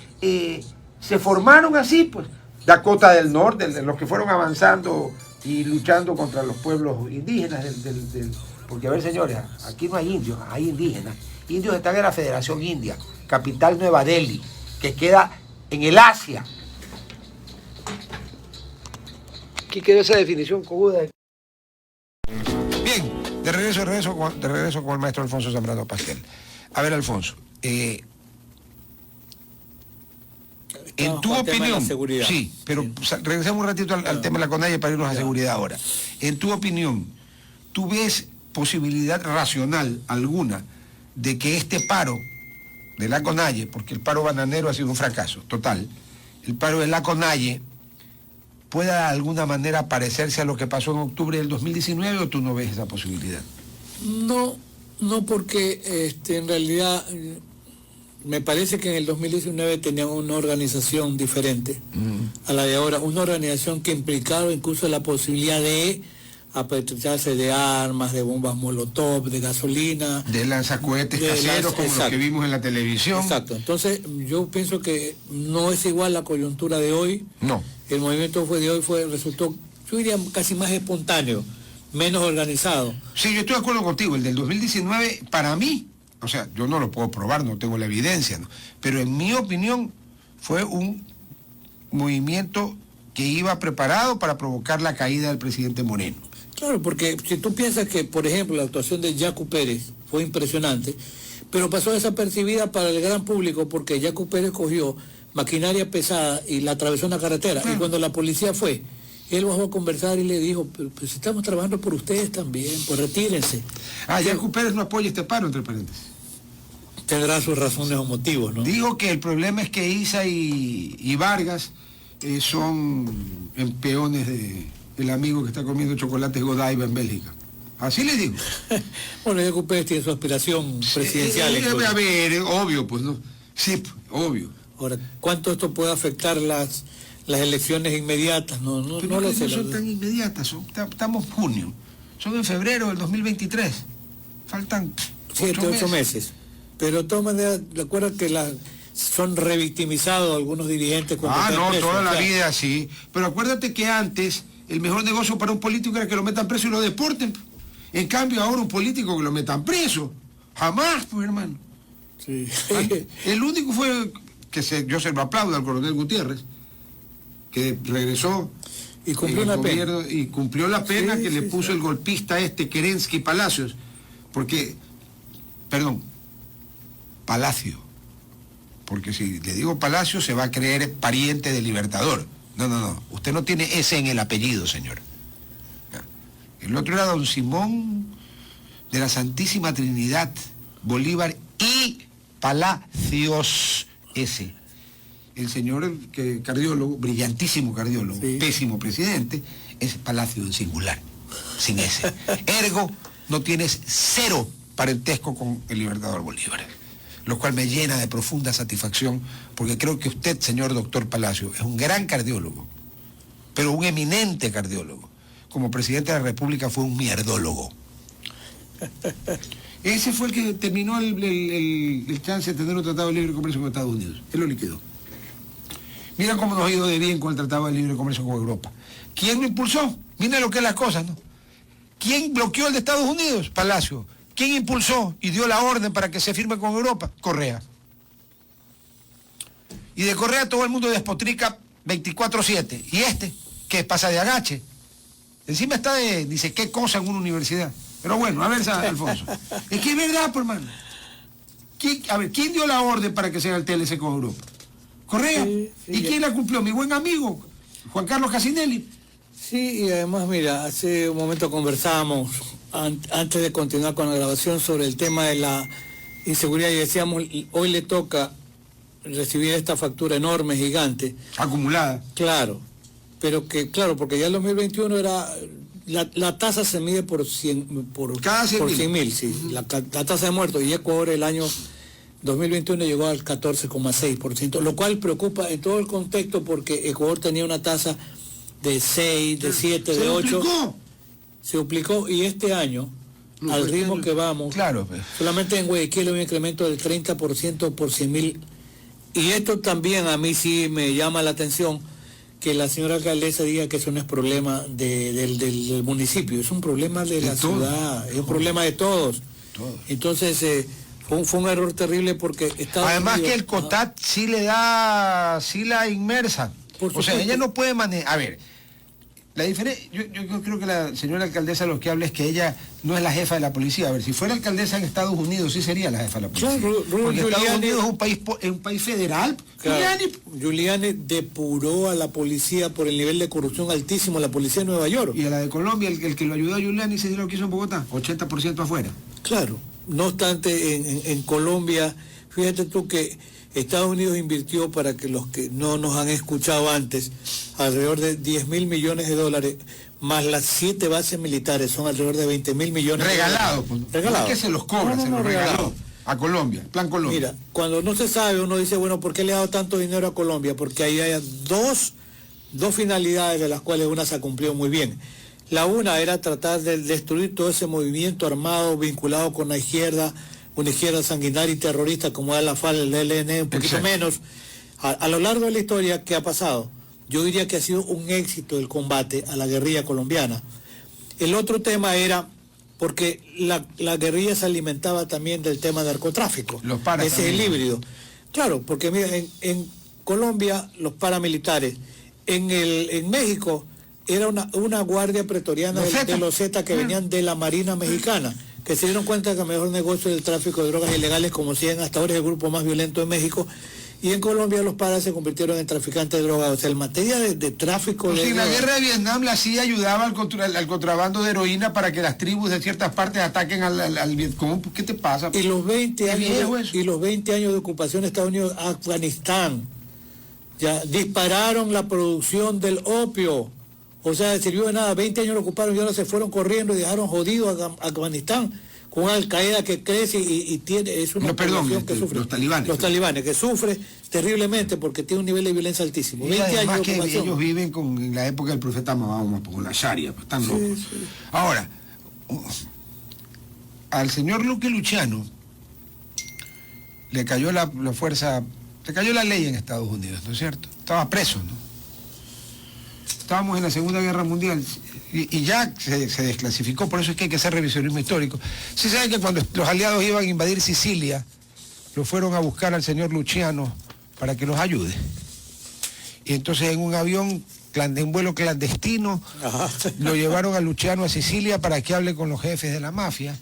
se formaron así, pues. Dakota del Norte, los que fueron avanzando y luchando contra los pueblos indígenas porque, a ver, señores, aquí no hay indios, hay indígenas. Indios están en la Federación India, capital Nueva Delhi, que queda en el Asia. Aquí quedó esa definición cojuda. Bien, de regreso con el maestro Alfonso Zambrano Pasquel. A ver, Alfonso, en tu opinión, sí, pero sí, regresemos un ratito al tema de la CONAIE para irnos a seguridad ahora. En tu opinión, ¿tú ves posibilidad racional alguna de que este paro de la CONAIE, porque el paro bananero ha sido un fracaso total, el paro de la CONAIE pueda de alguna manera parecerse a lo que pasó en octubre del 2019, o tú no ves esa posibilidad? No porque en realidad me parece que en el 2019 tenían una organización diferente a la de ahora, una organización que implicaba incluso la posibilidad de aprovecharse de armas, de bombas molotov, de gasolina, de lanzacohetes caseros como los que vimos en la televisión. Exacto. Entonces yo pienso que no es igual la coyuntura de hoy. No. El movimiento de hoy resultó, yo diría, casi más espontáneo, menos organizado. Sí, yo estoy de acuerdo contigo. El del 2019, para mí, o sea, yo no lo puedo probar, no tengo la evidencia, ¿no?, pero en mi opinión fue un movimiento que iba preparado para provocar la caída del presidente Moreno. Claro, porque si tú piensas que, por ejemplo, la actuación de Yacu Pérez fue impresionante, pero pasó desapercibida para el gran público porque Yacu Pérez cogió maquinaria pesada y la atravesó en la carretera. Y cuando la policía fue, él bajó a conversar y le dijo, pues estamos trabajando por ustedes también, pues retírense. Yacu Pérez no apoya este paro, entre paréntesis. Tendrá sus razones o motivos, ¿no? Digo que el problema es que Isa y Vargas son peones del amigo que está comiendo chocolates Godiva en Bélgica. Así le digo. Bueno, Yacu Pérez tiene su aspiración presidencial. A ver, obvio, pues, ¿no? Sí, obvio. Ahora, ¿cuánto esto puede afectar las elecciones inmediatas? No lo sé. No son tan inmediatas, estamos en junio, son en febrero del 2023. Faltan 8 meses. Pero de todas maneras, recuerda que son revictimizados algunos dirigentes. Toda la vida sí. Pero acuérdate que antes el mejor negocio para un político era que lo metan preso y lo deporten. En cambio ahora un político que lo metan preso, jamás, pues, hermano. Sí. El único fue yo se lo aplaudo al coronel Gutiérrez, que regresó y cumplió la pena. Y cumplió la pena que le puso el golpista Kerensky Palacios, Palacio, porque si le digo Palacio se va a creer pariente del Libertador. No, usted no tiene ese en el apellido, señor. El otro era don Simón de la Santísima Trinidad Bolívar y Palacios ese. El señor cardiólogo, brillantísimo cardiólogo, pésimo presidente, es Palacio en singular, sin ese. Ergo, no tienes cero parentesco con el Libertador Bolívar, lo cual me llena de profunda satisfacción, porque creo que usted, señor doctor Palacio, es un gran cardiólogo, pero un eminente cardiólogo. Como presidente de la República fue un mierdólogo. Ese fue el que terminó el chance de tener un tratado de libre comercio con Estados Unidos. Él lo liquidó. Mira cómo nos ha ido de bien con el tratado de libre comercio con Europa. ¿Quién lo impulsó? Mira lo que es las cosas, ¿no? ¿Quién bloqueó el de Estados Unidos? Palacio. ¿Quién impulsó y dio la orden para que se firme con Europa? Correa. Y de Correa todo el mundo despotrica 24/7. ¿Y qué pasa de agache? Encima está dice qué cosa en una universidad. Pero bueno, a ver, Alfonso. Es que es verdad, pues, hermano. ¿Quién dio la orden para que se haga el TLC con Europa? Correa. ¿Y quién la cumplió? Mi buen amigo, Juan Carlos Casinelli. Sí, y además, mira, hace un momento conversábamos, antes de continuar con la grabación, sobre el tema de la inseguridad, y decíamos, hoy le toca recibir esta factura enorme, gigante. Acumulada. Claro, pero que, claro, porque ya el 2021 era... La tasa se mide por 100.000, sí, la tasa de muertos, y Ecuador el año 2021 llegó al 14,6%, lo cual preocupa en todo el contexto porque Ecuador tenía una tasa de 6, de 7, de 8. Se duplicó, y este año, al ritmo que vamos, claro, solamente en Guayaquil hay un incremento del 30% por 100.000. Y esto también a mí sí me llama la atención, que la señora alcaldesa diga que eso no es problema del municipio, es un problema de la ciudad, es un problema de todos. Entonces, fue un error terrible porque además que el COTAT sí la inmersa. O sea, ella no puede manejar. A ver, la diferencia, yo creo que la señora alcaldesa lo que habla es que ella no es la jefa de la policía. A ver, si fuera alcaldesa en Estados Unidos sí sería la jefa de la policía. Claro, porque Estados Unidos es un país federal. Claro, Giuliani depuró a la policía por el nivel de corrupción altísimo, la policía de Nueva York. Y a la de Colombia, el que lo ayudó a Giuliani se dio lo que hizo en Bogotá, 80% afuera. Claro, no obstante, en Colombia, fíjate tú que Estados Unidos invirtió, para que los que no nos han escuchado antes, alrededor de 10.000 millones de dólares, más las 7 bases militares, son alrededor de 20.000 millones regalados, de dólares. Regalados. No es que se los cobra, se los regaló a Colombia, Plan Colombia. Mira, cuando no se sabe, uno dice, bueno, ¿por qué le ha dado tanto dinero a Colombia? Porque ahí hay dos finalidades, de las cuales una se ha cumplido muy bien. La una era tratar de destruir todo ese movimiento armado vinculado con la izquierda, una izquierda sanguinaria y terrorista como es la FARC, el ELN, un poquito menos. A lo largo de la historia, ¿qué ha pasado? Yo diría que ha sido un éxito el combate a la guerrilla colombiana. El otro tema era porque la guerrilla se alimentaba también del tema del narcotráfico. Los paras ese es el híbrido. Claro, porque mira, en Colombia los paramilitares, en México era una guardia pretoriana de los Zetas que venían de la Marina Mexicana, que se dieron cuenta que el mejor negocio del tráfico de drogas ilegales, como siguen hasta ahora, es el grupo más violento de México, y en Colombia los paras se convirtieron en traficantes de drogas. O sea, en materia de tráfico de drogas. En la guerra de Vietnam la CIA ayudaba al contrabando de heroína para que las tribus de ciertas partes ataquen al Vietcong. ¿Qué te pasa? Y los 20 años de ocupación de Estados Unidos a Afganistán, ya dispararon la producción del opio. O sea, sirvió de nada, 20 años lo ocuparon y ahora se fueron corriendo y dejaron jodido a Afganistán, con una Al-Qaeda que crece y tiene, es una población que sufre. Los talibanes, que sufre terriblemente porque tiene un nivel de violencia altísimo. 20 años de ocupación. Ellos viven en la época del profeta Mahoma, con la Sharia, pues están locos. Sí. Ahora, al señor Luque Luciano le cayó la ley en Estados Unidos, ¿no es cierto? Estaba preso, ¿no? Estábamos en la Segunda Guerra Mundial y ya se desclasificó, por eso es que hay que hacer revisionismo histórico. Sí saben que cuando los aliados iban a invadir Sicilia, lo fueron a buscar al señor Luciano para que los ayude. Y entonces en un avión, en vuelo clandestino, lo llevaron a Luciano a Sicilia para que hable con los jefes de la mafia.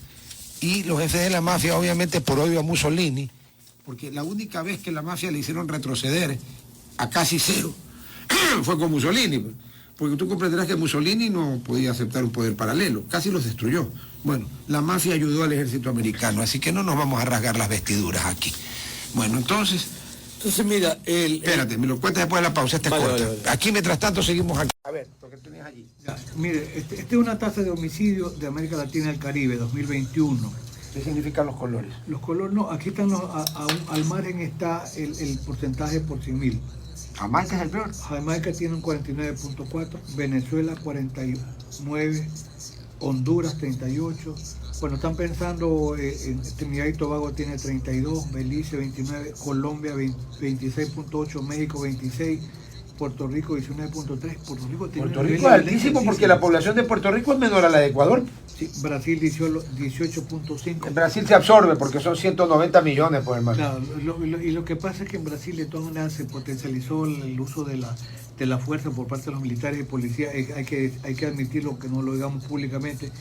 Y los jefes de la mafia, obviamente por odio a Mussolini, porque la única vez que la mafia le hicieron retroceder a casi cero fue con Mussolini. Porque tú comprenderás que Mussolini no podía aceptar un poder paralelo, casi los destruyó. Bueno, la mafia ayudó al ejército americano, así que no nos vamos a rasgar las vestiduras aquí. Bueno, entonces mira, espérate, me lo cuentas después de la pausa, esta es corta. Vale. Aquí, mientras tanto, seguimos aquí. A ver, lo que tenías allí. Ya, mire, esta es una tasa de homicidio de América Latina y el Caribe, 2021. ¿Qué significan los colores? Los colores, no, aquí están al margen está el porcentaje por 100.000. Jamaica es el peor. Jamaica tiene un 49.4, Venezuela 49, Honduras 38. Bueno, están pensando en Trinidad y Tobago tiene 32, Belice 29, Colombia 26.8, México 26, Puerto Rico 19.3. Puerto Rico es altísimo porque la población de Puerto Rico es menor a la de Ecuador. Sí, Brasil 18.5. En Brasil se absorbe porque son 190 millones, pues, hermano. Claro, y lo que pasa es que en Brasil de todas maneras se potencializó el uso de la fuerza por parte de los militares y policías. Hay que admitirlo, que no lo digamos públicamente.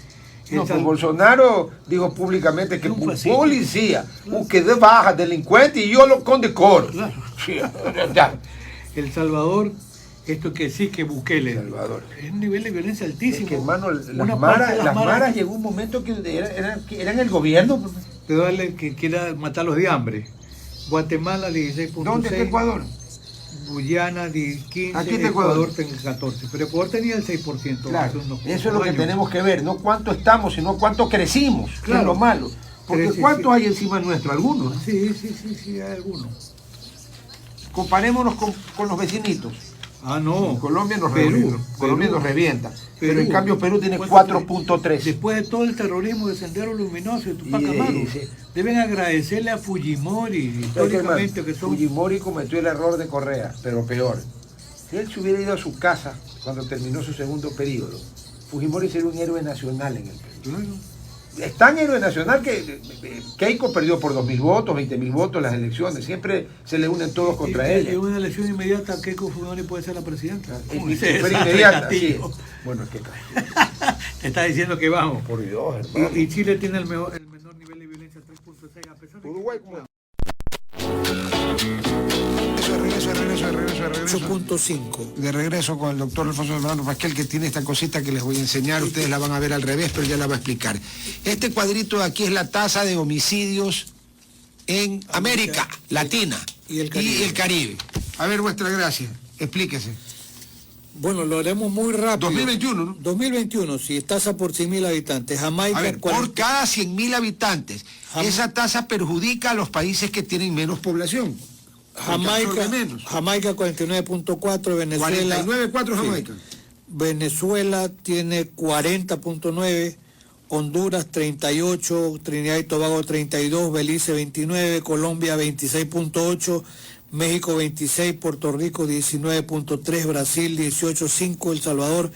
No, pues Bolsonaro dijo públicamente que un policía, que de baja, delincuente, y yo lo condecoro. Claro. El Salvador, esto que sí que Bukele, Salvador, es un nivel de violencia altísimo. Es que, hermano, las maras llegó un momento que eran el gobierno. De darle que quiera matarlos de hambre. Guatemala 16.6. ¿Dónde está Ecuador? Guyana 15, aquí está Ecuador tenía 14, pero Ecuador tenía el 6%. Claro, eso es lo que tenemos que ver, no cuánto estamos, sino cuánto crecimos, claro, que es lo malo. Porque ¿cuántos hay encima nuestro? ¿Algunos? Sí, hay algunos. Comparémonos con los vecinitos. No. En Colombia nos revienta. Pero en cambio Perú tiene 4.3. Después de todo el terrorismo de Sendero Luminoso y Tupac Amaru, deben agradecerle a Fujimori históricamente que son... Fujimori cometió el error de Correa, pero peor. Si él se hubiera ido a su casa cuando terminó su segundo periodo, Fujimori sería un héroe nacional en el Perú. Claro. Es tan héroe nacional que Keiko perdió por 2.000 votos, 20.000 votos en las elecciones. Siempre se le unen todos contra ella. En una elección inmediata, Keiko Fujimori puede ser la presidenta. Inmediata, sí. Bueno, es que te está diciendo que vamos. Por Dios, hermano. Y Chile tiene el menor nivel de violencia, 3.6, a pesar de Uruguay, que... Regreso. 8.5. De regreso con el doctor Alfonso Hermano Pasquel, que tiene esta cosita que les voy a enseñar. Ustedes la van a ver al revés, pero ya la va a explicar. Este cuadrito de aquí es la tasa de homicidios en América Latina y el Caribe. A ver, vuestra gracia, explíquese. Bueno, lo haremos muy rápido. 2021, ¿no? 2021, sí, tasa por 100.000 habitantes. Jamaica... A ver, por cada 100.000 habitantes. Esa tasa perjudica a los países que tienen menos población. Jamaica 49.4, Venezuela... 49.4 Jamaica. Sí. Venezuela tiene 40.9, Honduras 38, Trinidad y Tobago 32, Belice 29, Colombia 26.8, México 26, Puerto Rico 19.3, Brasil 18.5, El Salvador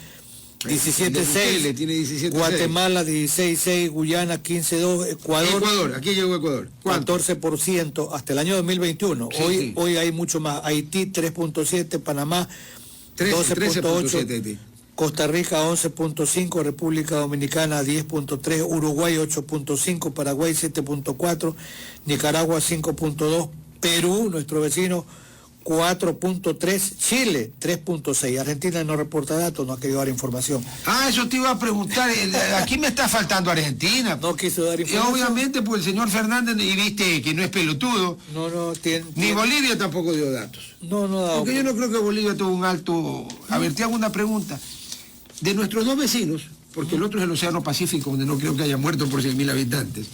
17.6, Guatemala 16.6, Guyana 15.2, Ecuador, aquí llegó Ecuador. ¿Cuánto? 14% hasta el año 2021. Sí, hoy hay mucho más. Haití 3.7, Panamá 12.8, Costa Rica 11.5, República Dominicana 10.3, Uruguay 8.5, Paraguay 7.4, Nicaragua 5.2, Perú, nuestro vecino, 4.3, Chile 3.6. Argentina no reporta datos, no ha querido dar información. Eso te iba a preguntar. Aquí me está faltando Argentina. No quiso dar información. Y obviamente, pues el señor Fernández, y viste que no es pelotudo. Ni Bolivia tampoco dio datos. No ha dado. Porque yo no creo que Bolivia tuvo un alto... A ver, te hago una pregunta. De nuestros dos vecinos, porque el otro es el Océano Pacífico, donde no creo que haya muerto por 100.000 habitantes,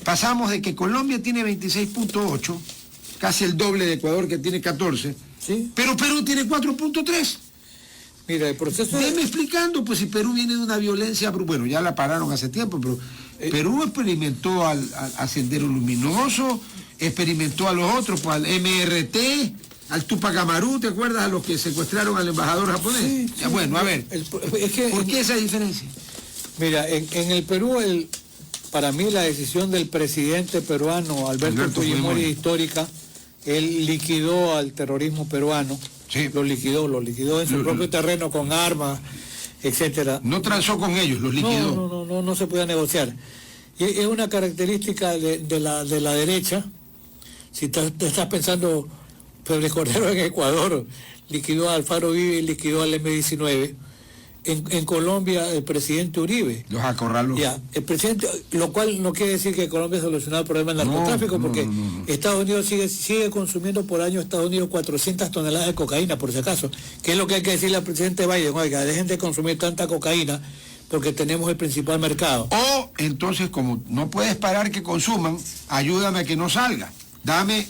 pasamos de que Colombia tiene 26.8, casi el doble de Ecuador, que tiene 14, ¿sí? Pero Perú tiene 4.3. Mira, el proceso... Déme explicando, pues si Perú viene de una violencia... Bueno, ya la pararon hace tiempo, pero Perú experimentó al Sendero Luminoso, experimentó a los otros, pues al MRT, al Tupac Amaru, ¿te acuerdas? A los que secuestraron al embajador japonés. Sí, ya, bueno, a ver, ¿por qué esa diferencia? Mira, en el Perú, para mí la decisión del presidente peruano, Alberto Fujimori, es histórica. Él liquidó al terrorismo peruano, sí. lo liquidó en su propio terreno con armas, etcétera. No transó con ellos, los liquidó. No se podía negociar. Y es una característica de la derecha. Si te estás pensando, Pérez Cordero en Ecuador liquidó a Alfaro Vive y liquidó al M-19. En Colombia, el presidente Uribe. Los acorraló. Ya, el presidente, lo cual no quiere decir que Colombia ha solucionado el problema del narcotráfico, porque Estados Unidos sigue consumiendo por año, Estados Unidos, 400 toneladas de cocaína, por si acaso. ¿Qué es lo que hay que decirle al presidente Biden? Oiga, dejen de consumir tanta cocaína, porque tenemos el principal mercado. O, entonces, como no puedes parar que consuman, ayúdame a que no salga. Dame...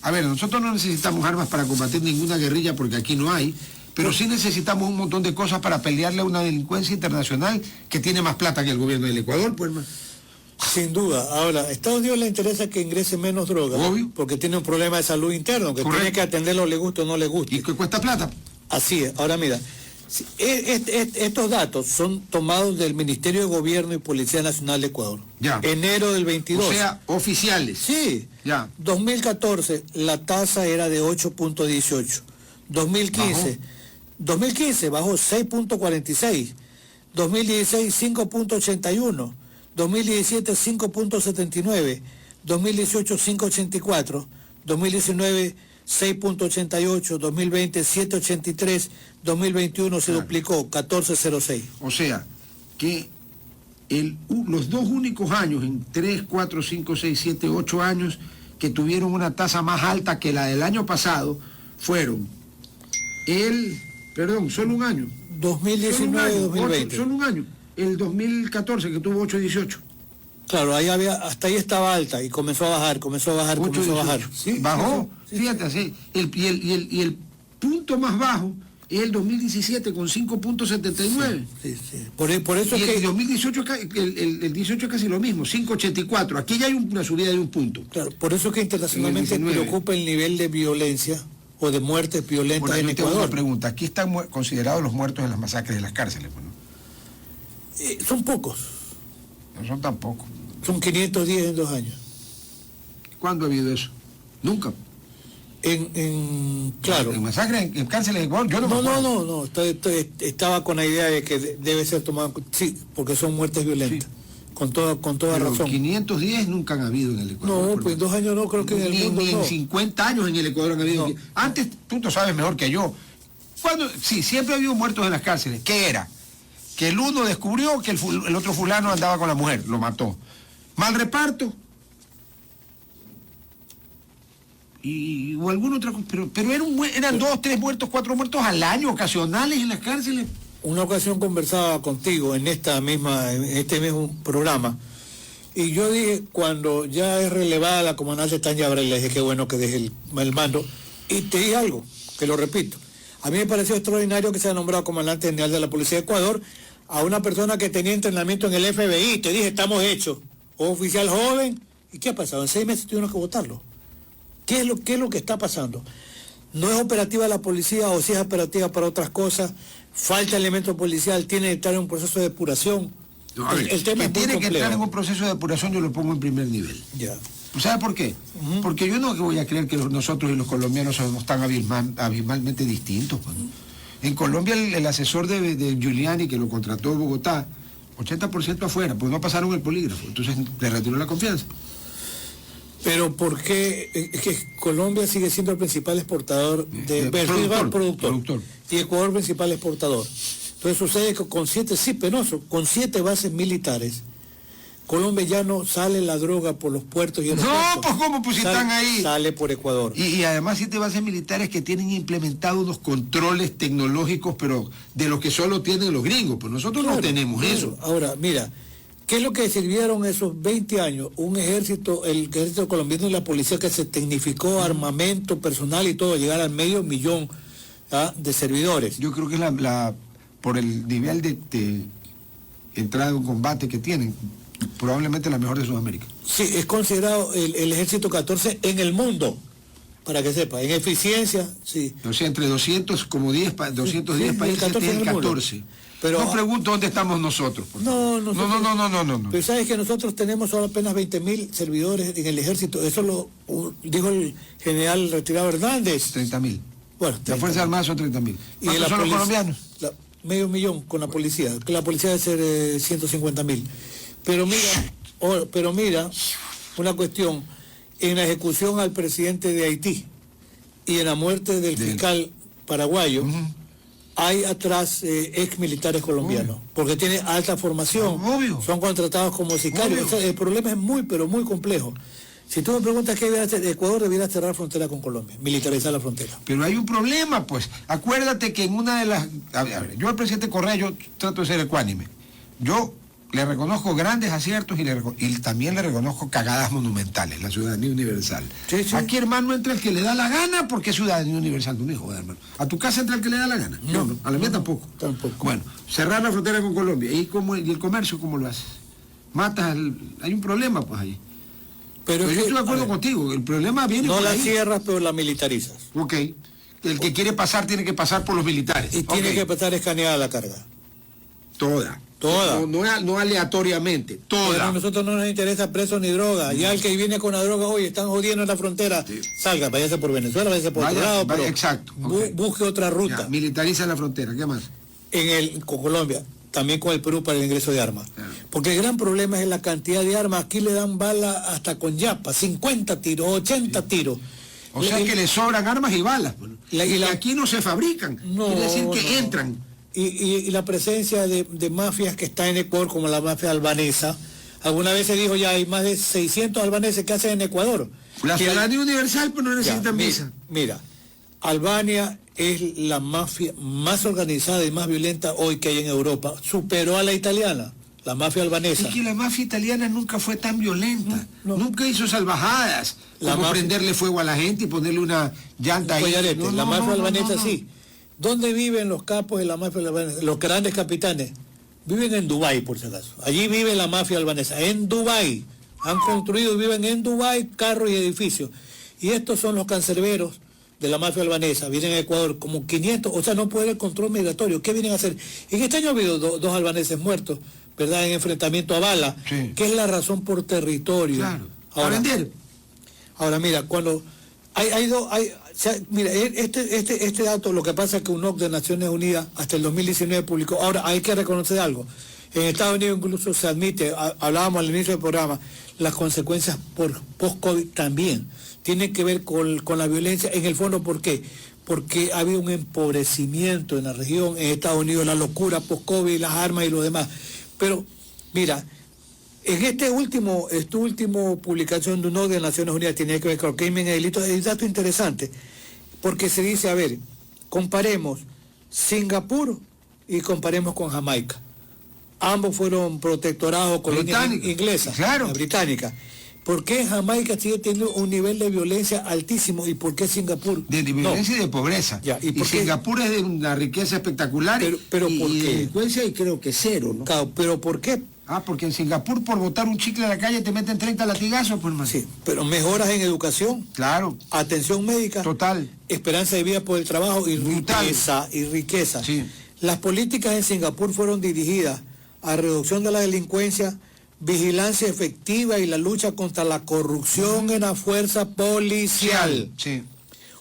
A ver, nosotros no necesitamos armas para combatir ninguna guerrilla, porque aquí no hay... Pero sí necesitamos un montón de cosas para pelearle a una delincuencia internacional que tiene más plata que el gobierno del Ecuador, pues, más. Sin duda. Ahora, a Estados Unidos le interesa que ingrese menos droga. Obvio. Porque tiene un problema de salud interno, que tiene que atenderlo, le guste o no le guste. Y que cuesta plata. Así es. Ahora mira, estos datos son tomados del Ministerio de Gobierno y Policía Nacional de Ecuador. Ya. Enero del 22. O sea, oficiales. Sí. Ya. 2014, la tasa era de 8.18. 2015 bajó 6.46. 2016 5.81, 2017 5.79, 2018 5.84, 2019 6.88, 2020 7.83, 2021 se duplicó 14.06. O sea, que los dos únicos años, en 3, 4, 5, 6, 7, 8 años, que tuvieron una tasa más alta que la del año pasado, fueron solo un año. 2019-2020. Solo un año. El 2014, que tuvo 8.18. Claro, hasta ahí estaba alta y comenzó a bajar. Sí, bajó, sí, fíjate así. Y el punto más bajo es el 2017 con 5.79. Sí. Por eso y es que el 2018, el 18 es casi lo mismo, 5.84. Aquí ya hay una subida de un punto. Claro, por eso es que internacionalmente preocupa el nivel de violencia o de muertes violentas en Ecuador. Tengo una pregunta. Aquí están considerados los muertos en las masacres de las cárceles, ¿no? Son pocos. No son tan pocos. Son 510 en 2 años. ¿Cuándo ha habido eso? Nunca. Claro. ¿En masacres en cárceles de Ecuador? Yo no. Estaba con la idea de que debe ser tomado. Sí, porque son muertes violentas. Sí. Con toda razón. 510 nunca han habido en el Ecuador. No, pues en 2 años no, creo que en el mundo ni en 50 años en el Ecuador han habido. Antes, tú lo sabes mejor que yo. Siempre ha habido muertos en las cárceles. ¿Qué era? Que el uno descubrió que el otro fulano andaba con la mujer, lo mató. Mal reparto. O alguna otra cosa. Pero eran 2, 3 muertos, 4 muertos al año, ocasionales en las cárceles. Una ocasión conversaba contigo en este mismo programa, y yo dije, cuando ya es relevada la comandante Tania Abreu, le dije, qué bueno que deje el mando, y te dije algo, que lo repito. A mí me pareció extraordinario que se haya nombrado comandante general de la Policía de Ecuador a una persona que tenía entrenamiento en el FBI. Te dije, estamos hechos. Oficial joven. ¿Y qué ha pasado? En 6 meses tuvieron que votarlo. ¿Qué es lo que está pasando? No es operativa la policía, o si es operativa para otras cosas, falta elemento policial, tiene que estar en un proceso de depuración. No, el tema es tiene que entrar en un proceso de depuración, yo lo pongo en primer nivel. Ya. ¿Sabes por qué? Porque yo no voy a creer que nosotros y los colombianos somos tan abismalmente distintos. Pues, ¿no? En Colombia el asesor de Giuliani, que lo contrató en Bogotá, 80% afuera, pues no pasaron el polígrafo, entonces le retiró la confianza. Pero ¿por qué? Es que Colombia sigue siendo el principal exportador productor. Y Ecuador el principal exportador. Entonces sucede que con 7 bases militares, Colombia ya no sale la droga por los puertos y aeropuertos. No, pues ¿cómo? Pues si están ahí. Sale por Ecuador. Y además 7 bases militares que tienen implementados unos controles tecnológicos, pero de los que solo tienen los gringos, pues nosotros no tenemos eso. Ahora, mira, ¿qué es lo que sirvieron esos 20 años? El ejército colombiano y la policía, que se tecnificó armamento, personal y todo, llegar al 500.000 de servidores. Yo creo que es por el nivel de entrada en un combate que tienen, probablemente la mejor de Sudamérica. Sí, es considerado el ejército 14 en el mundo, para que sepa, en eficiencia, sí. O sea, entre 210 países tienen 14. Pero no pregunto dónde estamos nosotros. No. Pero sabes que nosotros tenemos solo apenas 20.000 servidores en el ejército. Eso lo dijo el general retirado Hernández. 30.000. Bueno, la Fuerza Armada son 30.000. ¿Y son los colombianos? 500.000 con la policía, que la policía debe ser 150.000. Pero mira, una cuestión, en la ejecución al presidente de Haití y en la muerte del fiscal paraguayo, hay atrás ex militares colombianos, porque tiene alta formación, son contratados como sicarios. El problema es muy, pero muy complejo. Si tú me preguntas qué debería hacer, Ecuador debería cerrar frontera con Colombia, militarizar la frontera. Pero hay un problema, pues. Acuérdate que en una de las... A ver, yo al presidente Correa, yo trato de ser ecuánime. Yo le reconozco grandes aciertos y también le reconozco cagadas monumentales, la ciudadanía universal. Sí. Aquí, hermano, entra el que le da la gana, porque es ciudadanía universal. No me jodas, hermano. ¿A tu casa entra el que le da la gana? No, a la mía tampoco. Bueno, cerrar la frontera con Colombia. ¿Y el comercio cómo lo haces? Hay un problema, pues, ahí. Pero yo estoy de acuerdo contigo, el problema viene por ahí. No la cierras, pero la militarizas. Ok. El que quiere pasar tiene que pasar por los militares. Y tiene que pasar escaneada la carga. Toda. No aleatoriamente, toda. Pero a nosotros no nos interesa presos ni droga. Ya el que viene con la droga, hoy están jodiendo en la frontera, salga, váyase por Venezuela, váyase por otro lado. Exacto. Busque otra ruta. Militariza la frontera, ¿qué más? Con Colombia. también con el Perú para el ingreso de armas. Porque el gran problema es la cantidad de armas. Aquí le dan bala hasta con yapa, 50 tiros, 80 tiros. O sea que le sobran armas y balas. Y aquí no se fabrican. Quiere decir que entran. Y la presencia de mafias que está en Ecuador, como la mafia albanesa. Alguna vez se dijo ya hay más de 600 albaneses que hacen en Ecuador. La ciudadanía universal, pues no necesitan visa. Mira, Albania es la mafia más organizada y más violenta hoy que hay en Europa. Superó a la italiana, la mafia albanesa. Es que la mafia italiana nunca fue tan violenta. Nunca hizo salvajadas. Como prenderle fuego a la gente y ponerle una llanta ahí. La mafia albanesa sí. ¿Dónde viven los capos de la mafia albanesa? Los grandes capitanes. Viven en Dubái, por si acaso. Allí vive la mafia albanesa, en Dubái. Han construido y viven en Dubái carros y edificios. Y estos son los cancerberos de la mafia albanesa. Vienen a Ecuador como 500, o sea, no puede haber control migratorio. ¿Qué vienen a hacer? En este año ha habido dos albaneses muertos, ¿verdad? En enfrentamiento a bala, que es la razón por territorio. Claro. Ahora, a vender. Ahora, mira, cuando mira, este dato, lo que pasa es que UNOC de Naciones Unidas hasta el 2019 publicó. Ahora, hay que reconocer algo. En Estados Unidos incluso se admite, hablábamos al inicio del programa, las consecuencias por post-COVID también. Tiene que ver con la violencia. En el fondo, ¿por qué? Porque ha habido un empobrecimiento en la región, en Estados Unidos, la locura post-COVID, las armas y lo demás. Pero, mira, en esta última publicación de UNOC de Naciones Unidas, tiene que ver con crimen y delitos, es un dato interesante, porque se dice, a ver, comparemos Singapur y comparemos con Jamaica. Ambos fueron protectorados colonias inglesas, británicas. ¿Por qué Jamaica sigue teniendo un nivel de violencia altísimo y por qué Singapur? De violencia y de pobreza. Y Singapur es de una riqueza espectacular pero y ¿por qué? De delincuencia y creo que cero, ¿no? Claro, pero ¿por qué? Porque en Singapur por botar un chicle a la calle te meten 30 latigazos, pues más. Sí, pero mejoras en educación. Claro. Atención médica. Total. Esperanza de vida por el trabajo y brutal. riqueza. Sí. Las políticas en Singapur fueron dirigidas a reducción de la delincuencia, vigilancia efectiva y la lucha contra la corrupción en la fuerza policial. Sí.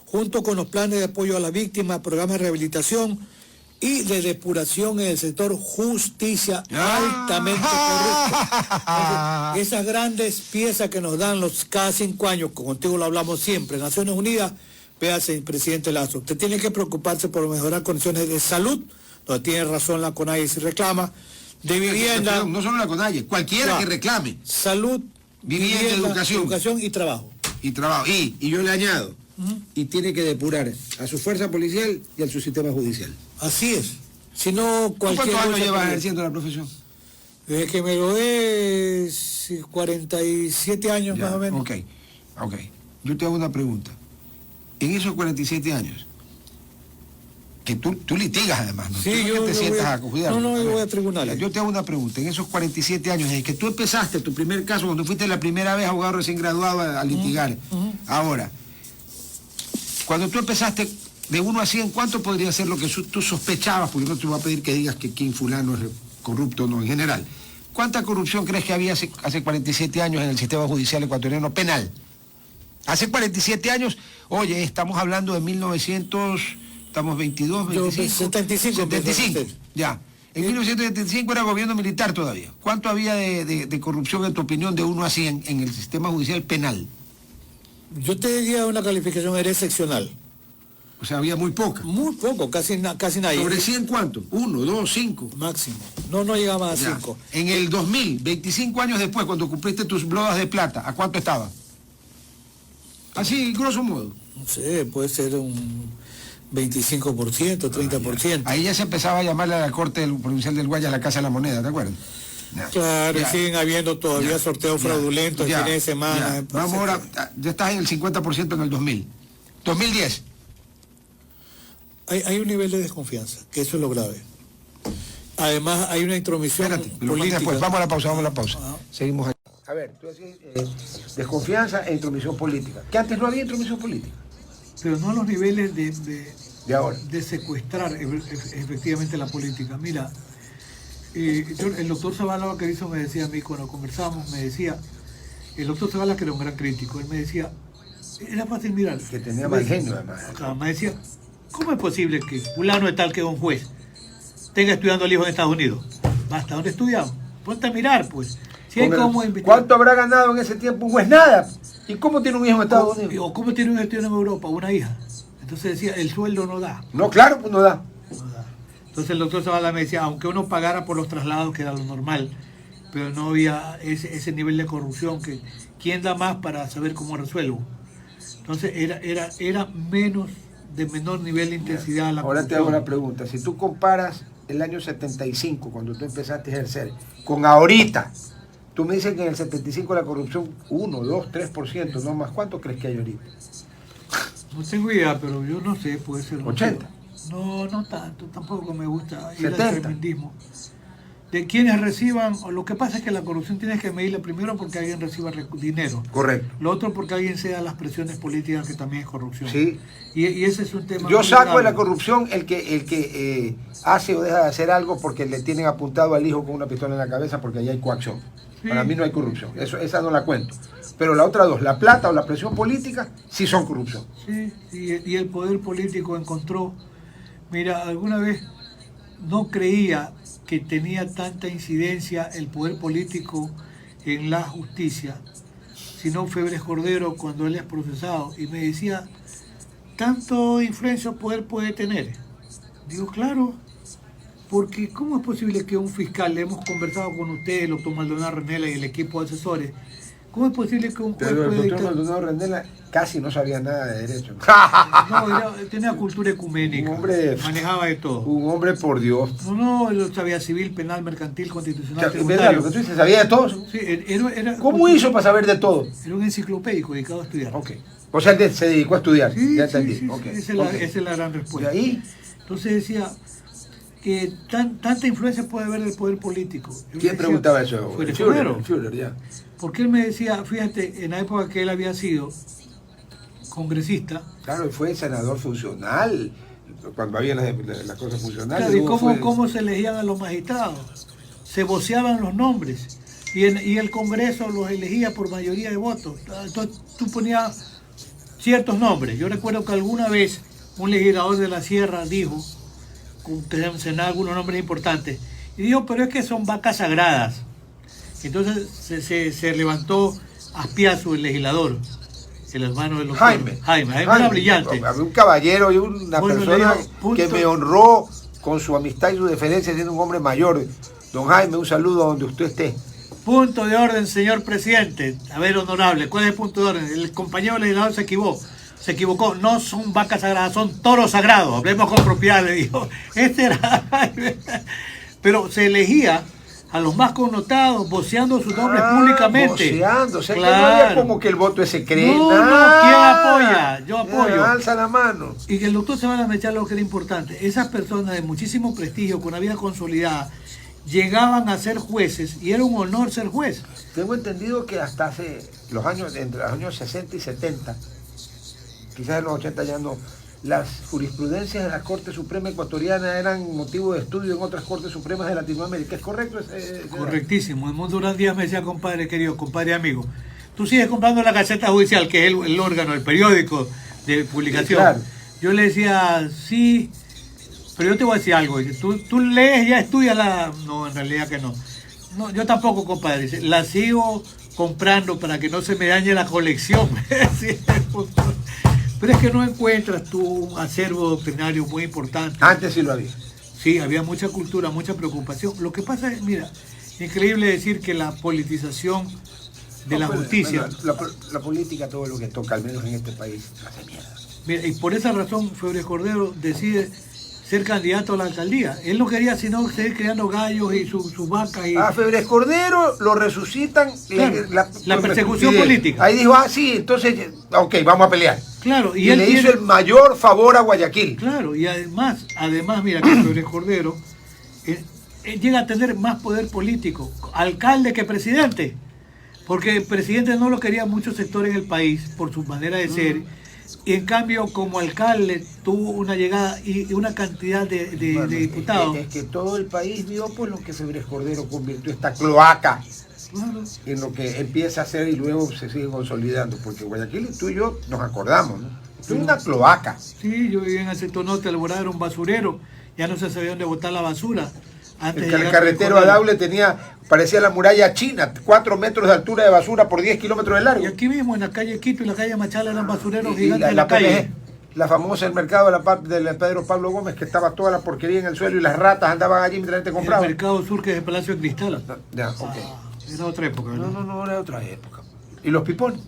Junto con los planes de apoyo a las víctimas, programas de rehabilitación y de depuración en el sector justicia altamente corrupto. Entonces, esas grandes piezas que nos dan cada 5 años, contigo lo hablamos siempre, Naciones Unidas, véase, presidente Lazo, usted tiene que preocuparse por mejorar condiciones de salud, donde tiene razón la CONAIE si reclama, de vivienda. No solo la CONAIE, cualquiera que reclame. Salud, vivienda, educación y trabajo. Y yo le añado, y tiene que depurar a su fuerza policial y a su sistema judicial. Así es. Si no, cualquier... ¿Cuántos años llevas ejerciendo la profesión? Desde que me lo es 47 años más o menos. Ok. Yo te hago una pregunta. En esos 47 años, que tú litigas además, ¿no? Sí, yo te sientas a cuidar. No, yo voy a tribunales. Yo te hago una pregunta. En esos 47 años, desde que tú empezaste tu primer caso, cuando fuiste la primera vez abogado recién graduado a litigar, ahora, cuando tú empezaste de 1 a 100, ¿cuánto podría ser lo que tú sospechabas? Porque no te voy a pedir que digas que quién fulano es corrupto o no, en general. ¿Cuánta corrupción crees que había hace 47 años en el sistema judicial ecuatoriano penal? Hace 47 años, oye, estamos hablando de 1900, estamos 22, 25... 75, ya. En 1975 era gobierno militar todavía. ¿Cuánto había de corrupción, en tu opinión, de 1 a 100 en el sistema judicial penal? Yo te diría una calificación, era excepcional. O sea, había muy poca. Muy poco, casi nadie. ¿Sobre 100 cuánto? 1, 2, 5. Máximo. No llegaba a 5. En el 2000, 25 años después, cuando cumpliste tus bodas de plata, ¿a cuánto estaba? Así, grosso modo. No sé, puede ser un 25%, 30%. Ahí ya se empezaba a llamarle a la Corte Provincial del Guayas la Casa de la Moneda, ¿te acuerdas? Claro, siguen habiendo todavía sorteos fraudulentos fines de semana. Vamos ahora, ya estás en el 50% en el 2000. 2010. Hay un nivel de desconfianza, que eso es lo grave. Además, hay una intromisión política. Después. Vamos a la pausa. Seguimos aquí. A ver, tú decís desconfianza e intromisión política. Que antes no había intromisión política. Pero no a los niveles de ahora. De secuestrar efectivamente la política. Mira, el doctor Zavala Vaquerizo me decía a mí, cuando conversábamos, me decía, el doctor Zavala, que era un gran crítico, él me decía, era fácil mirar. Que tenía mal genio, además. Me decía, ¿cómo es posible que fulano de tal, que es un juez, tenga estudiando al hijo en Estados Unidos? Basta, ¿dónde estudiamos? Ponte a mirar, pues. Si hay ¿Cuánto habrá ganado en ese tiempo? Pues nada. ¿Y cómo tiene un hijo en Estados Unidos? ¿O cómo tiene un hijo en Europa? Una hija. Entonces decía, el sueldo no da. No, claro, pues no da. Entonces el doctor Zavala me decía, aunque uno pagara por los traslados, que era lo normal, pero no había ese nivel de corrupción que quién da más para saber cómo resuelvo. Entonces era de menor nivel de intensidad la Ahora te hago una pregunta. Si tú comparas el año 75, cuando tú empezaste a ejercer, con ahorita, tú me dices que en el 75 la corrupción 1, 2, 3%, no más. ¿Cuánto crees que hay ahorita? No tengo idea, pero yo no sé, puede ser... 80. No tanto, tampoco me gusta ir 70. al tremendismo. De quienes reciban, o lo que pasa es que la corrupción tienes que medirla primero porque alguien reciba dinero. Correcto. Lo otro porque alguien ceda las presiones políticas, que también es corrupción. Sí. Y ese es un tema... Yo saco de la corrupción el que hace o deja de hacer algo porque le tienen apuntado al hijo con una pistola en la cabeza porque ahí hay coacción. Sí. Para mí no hay corrupción, esa no la cuento. Pero la otra dos, la plata o la presión política, sí son corrupción. Sí, y el poder político encontró... Mira, alguna vez no creía que tenía tanta incidencia el poder político en la justicia, sino Febres Cordero cuando él es procesado, y me decía, ¿tanto influencia o poder puede tener? Digo, claro, porque ¿cómo es posible que un fiscal, le hemos conversado con usted, el doctor Maldonado Renela y el equipo de asesores, ¿cómo es posible que un juez pueda pueda el doctor Maldonado Renela casi no sabía nada de derecho? No, tenía cultura ecuménica, manejaba de todo. Un hombre por Dios. No, él sabía civil, penal, mercantil, constitucional, o sea, ¿verdad lo que tú dices? ¿Sabía de todo? Sí, ¿Cómo hizo para saber de todo? Era un enciclopédico dedicado a estudiar. Okay. O sea, él se dedicó a estudiar, sí, ya entendí. Sí, okay. Esa es la gran respuesta. ¿Y ahí? Entonces decía que tanta influencia puede haber del poder político. ¿Quién preguntaba eso? Fue el Führer, ya. Porque él me decía, fíjate, en la época que él había sido congresista. Claro, él fue senador funcional, cuando había las cosas funcionales. Claro, ¿y cómo se elegían a los magistrados? Se voceaban los nombres y el Congreso los elegía por mayoría de votos. Entonces tú ponías ciertos nombres. Yo recuerdo que alguna vez un legislador de la Sierra dijo, que se mencionaban algunos nombres importantes, y dijo, pero es que son vacas sagradas. Entonces se levantó Aspiazu, el legislador, el hermano de los Jaime era brillante. Un caballero y una persona que me honró con su amistad y su deferencia siendo un hombre mayor. Don Jaime, un saludo donde usted esté. Punto de orden, señor presidente. A ver, honorable, ¿cuál es el punto de orden? El compañero legislador se equivocó. No son vacas sagradas, son toros sagrados. Hablemos con propiedad, le dijo. Este era Jaime. Pero se elegía a los más connotados, voceando sus nombres públicamente. Voceando, o sea, claro. Que no había como que el voto es secreto. No, ¿quién apoya? Yo apoyo. Alza la mano. Y que el doctor Zavala me echaba lo que era importante. Esas personas de muchísimo prestigio, con una vida consolidada, llegaban a ser jueces y era un honor ser juez. Tengo entendido que hasta hace entre los años 60 y 70, quizás en los 80 ya no, las jurisprudencias de la Corte Suprema Ecuatoriana eran motivo de estudio en otras Cortes Supremas de Latinoamérica. ¿Es correcto? Correctísimo. Edmundo Durán Díaz me decía, compadre querido, compadre amigo, tú sigues comprando la Gaceta Judicial, que es el órgano, el periódico de publicación. Claro. Yo le decía, sí, pero yo te voy a decir algo. Tú lees, ya estudias la... No, en realidad que no. No, yo tampoco, compadre. Dice, la sigo comprando para que no se me dañe la colección. Pero es que no encuentras tú un acervo doctrinario muy importante. Antes sí lo había. Sí, había mucha cultura, mucha preocupación. Lo que pasa es, mira, increíble decir que la politización de la justicia... La política, todo lo que toca, al menos en este país, hace mierda. Mira, y por esa razón Febres Cordero decide ser candidato a la alcaldía. Él no quería sino seguir criando gallos y sus vacas. A Febres Cordero lo resucitan, claro, la persecución política. Ahí dijo, sí, entonces, ok, vamos a pelear. Claro, y él hizo el mayor favor a Guayaquil. Claro, y además mira que Febres Cordero llega a tener más poder político, alcalde que presidente, porque el presidente no lo quería muchos sectores del país por su manera de ser. Y en cambio, como alcalde, tuvo una llegada y una cantidad de diputados. Es que todo el país vio pues lo que Febres Cordero convirtió esta cloaca en lo que empieza a hacer y luego se sigue consolidando. Porque Guayaquil, tú y yo nos acordamos, ¿no? Es una cloaca. Sí, yo vivía en el sector norte, Alborada era un basurero, ya no se sabía dónde botar la basura. El carretero a Daule parecía la muralla china, 4 metros de altura de basura por 10 kilómetros de largo. Y aquí mismo, en la calle Quito y la calle Machala, eran basureros gigantes la calle. La famosa, el mercado de Pedro Pablo Gómez, que estaba toda la porquería en el suelo y las ratas andaban allí mientras la gente compraba. El mercado sur, que es el Palacio de Cristal. Ya, ok. Era otra época, ¿verdad? No, era otra época. ¿Y los pipones?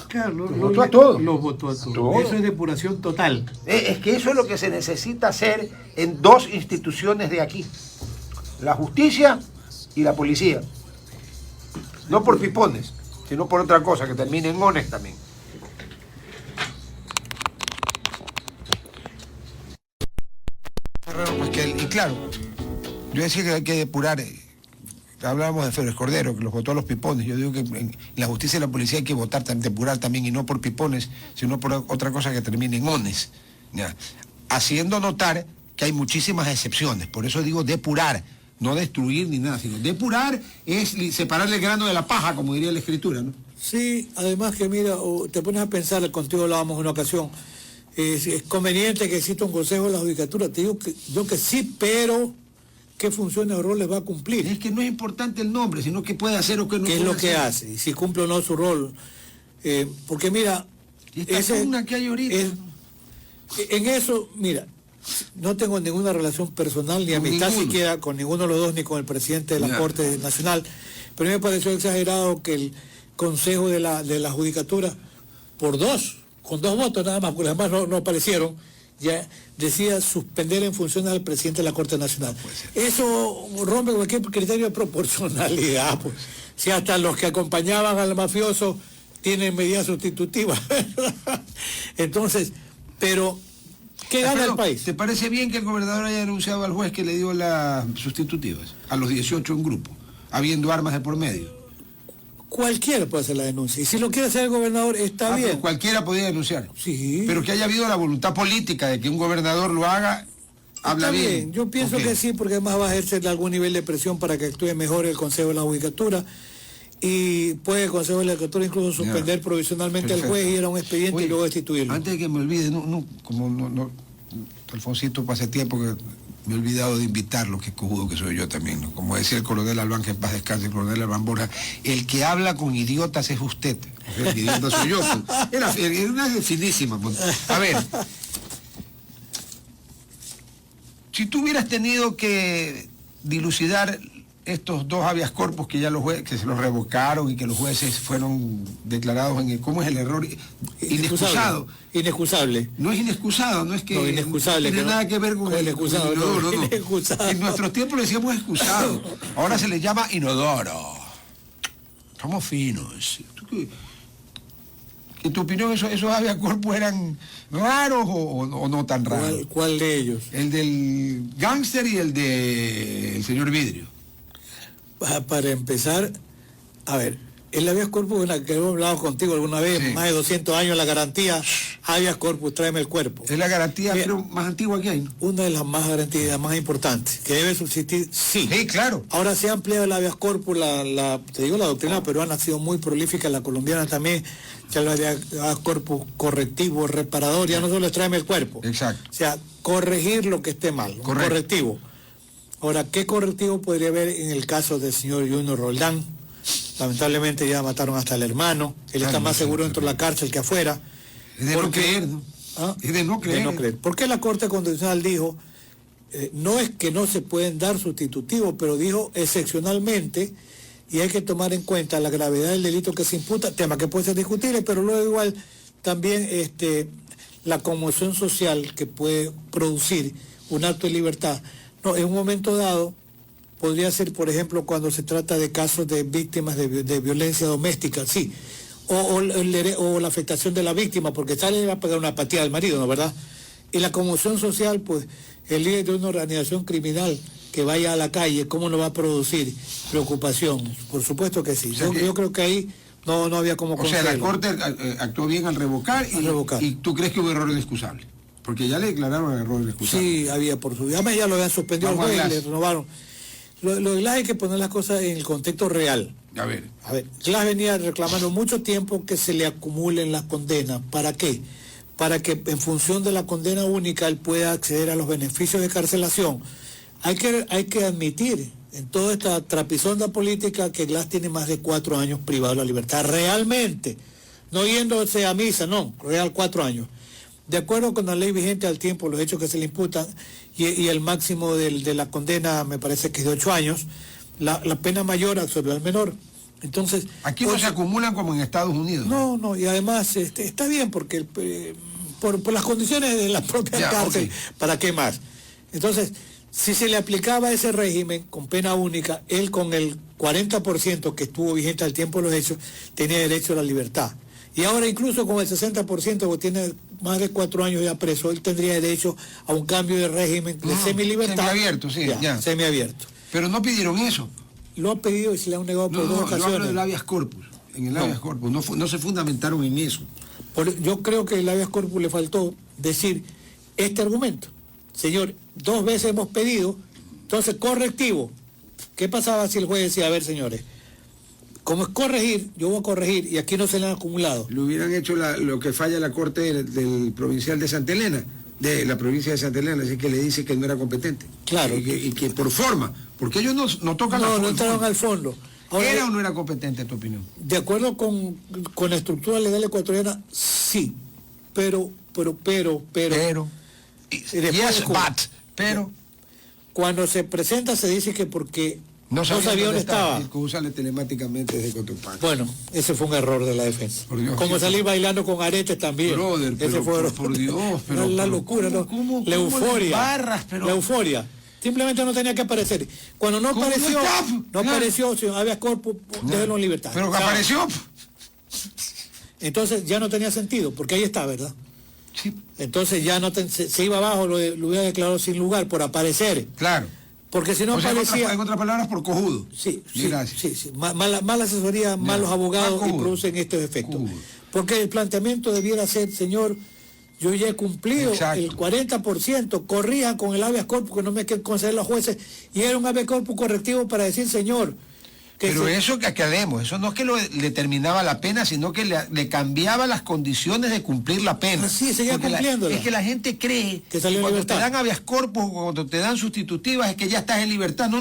Claro, los votó a todos. Los votó a todos. Eso es depuración total. Es que eso es lo que se necesita hacer en 2 instituciones de aquí. La justicia y la policía. No por pipones, sino por otra cosa, que termine en ones también. Y claro, yo decía que hay que depurar, hablábamos de Férez Cordero, que los votó a los pipones. Yo digo que en la justicia y la policía hay que votar, depurar también, y no por pipones, sino por otra cosa que termine en ones. ¿Ya? Haciendo notar que hay muchísimas excepciones, por eso digo depurar, no destruir ni nada, sino depurar es separar el grano de la paja, como diría la escritura, ¿no? Sí, además que mira, te pones a pensar, contigo hablábamos en una ocasión, es conveniente que exista un consejo de la judicatura. Te digo que sí, pero ¿qué funciones o roles va a cumplir? Es que no es importante el nombre, sino qué puede hacer o qué no puede hacer. ¿Qué es lo que hace? Y si cumple o no su rol. Porque mira... Esta pugna que hay ahorita. En eso, mira, no tengo ninguna relación personal ni amistad siquiera con ninguno de los dos, ni con el presidente de la Corte Nacional, pero a mí me pareció exagerado que el Consejo de la Judicatura, con 2 votos nada más, porque los demás no aparecieron, ya decía suspender en función al presidente de la Corte Nacional. Eso rompe cualquier criterio de proporcionalidad, pues. Si hasta los que acompañaban al mafioso tienen medidas sustitutivas. Entonces, pero ¿qué gana el país? ¿Te parece bien que el gobernador haya denunciado al juez que le dio las sustitutivas a los 18 en grupo, habiendo armas de por medio? Cualquiera puede hacer la denuncia. Y si lo quiere hacer el gobernador, está bien. Pero cualquiera podía denunciar. Sí. Pero que haya habido la voluntad política de que un gobernador lo haga, habla bien. Yo pienso que sí, porque además va a ejercer algún nivel de presión para que actúe mejor el Consejo de la Judicatura. Y puede el Consejo de la Judicatura incluso suspender provisionalmente al juez, ir a un expediente y luego destituirlo. Antes de que me olvide, Alfonsito, hace tiempo que me he olvidado de invitarlo, que cojudo que soy yo también, ¿no? Como decía el coronel Albán, que en paz descanse, el coronel Albán Borja, el que habla con idiotas es usted. El idiota soy yo. Era una finísima. A ver, si tú hubieras tenido que dilucidar estos 2 habeas corpus que ya que se los revocaron y que los jueces fueron declarados en ¿cómo es el error? Inexcusado. Inexcusable. No es inexcusado, no es que no, inexcusable, no tiene nada que ver con el excusado. No. En nuestros tiempos le decíamos excusado, ahora se le llama inodoro. Somos finos. ¿En tu opinión esos habeas corpus eran raros o no tan raros? ¿Cuál de ellos? El del gángster y el del señor Vidrio. Para empezar, a ver, el habeas corpus, que hemos hablado contigo alguna vez, sí. Más de 200 años la garantía, habeas corpus, tráeme el cuerpo. Es la garantía creo, más antigua que hay, ¿no? Una de las más garantías, más importantes, que debe subsistir, sí. Sí, claro. Ahora se ha ampliado el habeas corpus, la doctrina peruana ha sido muy prolífica, la colombiana también, ya el habeas corpus correctivo, reparador, ya no solo es tráeme el cuerpo. Exacto. O sea, corregir lo que esté mal, correctivo. Ahora, ¿qué correctivo podría haber en el caso del señor Junior Roldán? Lamentablemente ya mataron hasta el hermano. Él está más seguro dentro de la cárcel que afuera. Es de no creer, ¿no? Es de no creer. De no creer. ¿Por qué la Corte Constitucional dijo, no es que no se pueden dar sustitutivos, pero dijo excepcionalmente, y hay que tomar en cuenta la gravedad del delito que se imputa, tema que puede ser discutible, pero luego igual también la conmoción social que puede producir un acto de libertad. No, en un momento dado podría ser, por ejemplo, cuando se trata de casos de víctimas de violencia doméstica, sí, o la afectación de la víctima, porque sale a pagar una apatía del marido, ¿no, verdad? Y la conmoción social, pues, el líder de una organización criminal que vaya a la calle, ¿cómo no va a producir preocupación? Por supuesto que sí. O sea, yo creo que ahí no había como conseguirlo. O sea, la Corte actuó bien al revocar, y tú crees que hubo error inexcusable. Porque ya le declararon el error inexcusable. Sí, había por su... Además ya lo habían suspendido, le renovaron. Lo de Glass hay que poner las cosas en el contexto real. A ver, Glass venía reclamando mucho tiempo que se le acumulen las condenas. ¿Para qué? Para que en función de la condena única él pueda acceder a los beneficios de carcelación, Hay que admitir en toda esta trapisonda política que Glass tiene más de 4 años privado de la libertad, realmente, no yéndose a misa, no, real 4 años. De acuerdo con la ley vigente al tiempo, los hechos que se le imputan y el máximo de la condena me parece que es de 8 años, la pena mayor absorbe al menor. Entonces, aquí no se acumulan como en Estados Unidos. No, y además está bien porque por las condiciones de la propia cárcel, okay. ¿Para qué más? Entonces, si se le aplicaba ese régimen con pena única, él con el 40% que estuvo vigente al tiempo de los hechos, tenía derecho a la libertad. Y ahora incluso con el 60% que tiene más de 4 años ya preso, él tendría derecho a un cambio de régimen de semilibertad. Semiabierto, sí, ya. Semiabierto. Pero no pidieron eso. Lo ha pedido y se le han negado por 2 ocasiones. Yo hablo del habeas corpus. En el habeas corpus. No se fundamentaron en eso. Yo creo que el habeas corpus le faltó decir este argumento. Señor, 2 veces hemos pedido, entonces correctivo. ¿Qué pasaba si el juez decía, a ver, señores, como es corregir, yo voy a corregir y aquí no se le han acumulado? Le hubieran hecho lo que falla la Corte del Provincial de Santa Elena, de la provincia de Santa Elena, así que le dice que no era competente. Claro. Y que por forma, porque ellos no tocan la forma. No entraron al fondo. Ahora, ¿era o no era competente, en tu opinión? De acuerdo con la estructura legal ecuatoriana, sí. Pero. Cuando se presenta se dice que porque no sabía dónde estaba. Que usarle telemáticamente desde Cotopaxi. Bueno, ese fue un error de la defensa. Como salir bailando con aretes también. Brother, ese fue por Dios, pero la locura, ¿no? La euforia. La euforia. Simplemente no tenía que aparecer. Cuando no apareció, señor habeas corpus, déjenlo en libertad. Pero que apareció. Entonces ya no tenía sentido, porque ahí está, ¿verdad? Sí. Entonces ya no se iba abajo, lo hubiera declarado sin lugar por aparecer. Claro. Porque si no aparecía... En otras palabras, por cojudo. Sí. Mala asesoría, malos abogados y producen estos efectos. Cojudo. Porque el planteamiento debiera ser, señor, yo ya he cumplido el 40%, corrijan con el habeas corpus que no me quieren conceder los jueces, y era un habeas corpus correctivo para decir, señor... Pero eso que aclaremos, eso no es que le terminaba la pena, sino que le cambiaba las condiciones de cumplir la pena. Sí, seguía cumpliéndola. Es que la gente cree que cuando te dan habeas corpus, cuando te dan sustitutivas, es que ya estás en libertad. No.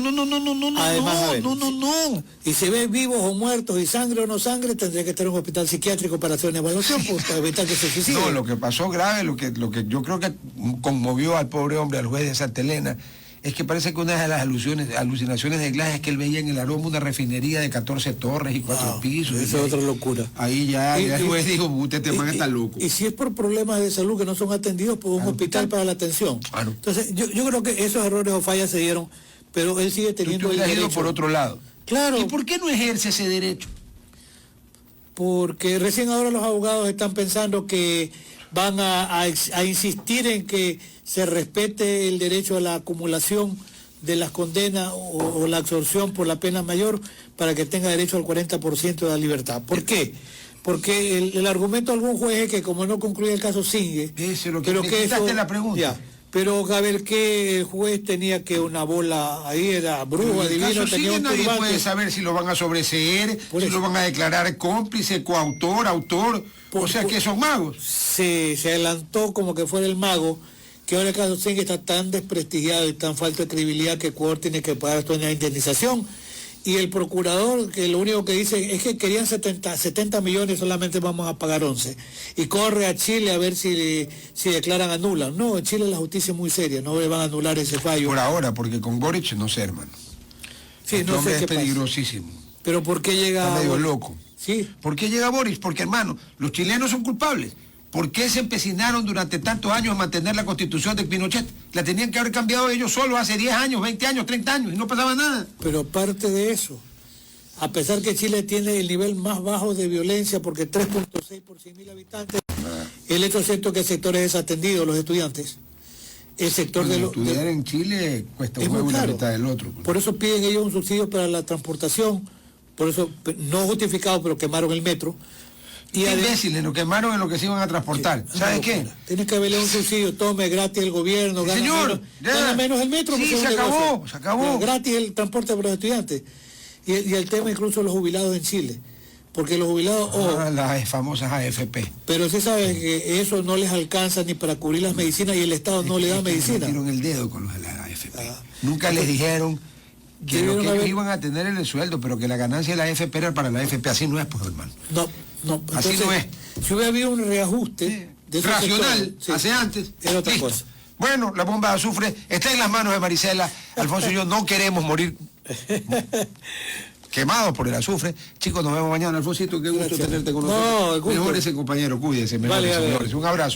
Además, no. Y si ves vivos o muertos y sangre o no sangre, tendría que estar en un hospital psiquiátrico para hacer una evaluación, para evitar que se suicide. No, lo que pasó grave, lo que yo creo que conmovió al pobre hombre, al juez de Santa Elena, es que parece que una de las alucinaciones de Glass es que él veía en el aroma una refinería de 14 torres y 4 pisos. Esa es otra locura. Ahí ya el juez dijo, usted te van a estar loco. Y si es por problemas de salud que no son atendidos por un hospital para la atención. Claro. Entonces, yo creo que esos errores o fallas se dieron, pero él sigue teniendo el derecho. Ido por otro lado. Claro. ¿Y por qué no ejerce ese derecho? Porque recién ahora los abogados están pensando que van a insistir en que se respete el derecho a la acumulación de las condenas o la absorción por la pena mayor para que tenga derecho al 40% de la libertad. ¿Por qué? Porque el argumento de algún juez es que como no concluye el caso sigue. Eso es lo que me quitaste la pregunta. Ya, pero a ver que el juez tenía que una bola ahí, era bruja, divino, tenía un nadie turbante. puede saber si lo van a sobreseer, si lo van a declarar cómplice, coautor, autor, o sea que son magos. Se adelantó como que fuera el mago, que ahora el caso Sengue está tan desprestigiado y tan falta de credibilidad que Ecuador tiene que pagar toda una indemnización. Y el procurador, que lo único que dice es que querían 70 millones, solamente vamos a pagar 11. Y corre a Chile a ver si declaran anulan. No, en Chile la justicia es muy seria, no le van a anular ese fallo. Por ahora, porque con Boric no sé, hermano. Sí, no sé qué es peligrosísimo. Pasa. Pero ¿por qué llega... Está medio loco. Sí. ¿Por qué llega Boric? Porque, hermano, los chilenos son culpables. ¿Por qué se empecinaron durante tantos años a mantener la constitución de Pinochet? La tenían que haber cambiado ellos solos hace 10 años, 20 años, 30 años y no pasaba nada. Pero aparte de eso, a pesar que Chile tiene el nivel más bajo de violencia, porque 3.6 por 100.000 habitantes, el hecho es cierto que el sector es desatendido, los estudiantes. El sector de los... Estudiar en Chile cuesta un huevo la mitad del otro. Por eso piden ellos un subsidio para la transportación, por eso, no justificado, pero quemaron el metro. Y imbéciles, lo quemaron en lo que se iban a transportar. Sí, ¿sabes qué? Tienes que haberle un subsidio, tome gratis el gobierno, sí, gana menos el metro. Sí, se acabó. Pero gratis el transporte para los estudiantes. Y el tema incluso de los jubilados en Chile. Porque los jubilados... las famosas AFP. Pero sí sabes que eso no les alcanza ni para cubrir las medicinas y el Estado no le da medicina. Metieron el dedo con los de la AFP. Nunca les dijeron que lo que ellos iban a tener en el sueldo, pero que la ganancia de la AFP era para la AFP. Así no es, pues, hermano. No. Así Entonces, no es. Si hubiera habido un reajuste racional, hace antes, era otra listo. cosa. Bueno, la bomba de azufre está en las manos de Marisela. Alfonso y yo no queremos morir quemados por el azufre. Chicos, nos vemos mañana. Alfonsito, qué gusto tenerte con nosotros. No, Mejor ese compañero, cuídese, mejor, señores. Un abrazo.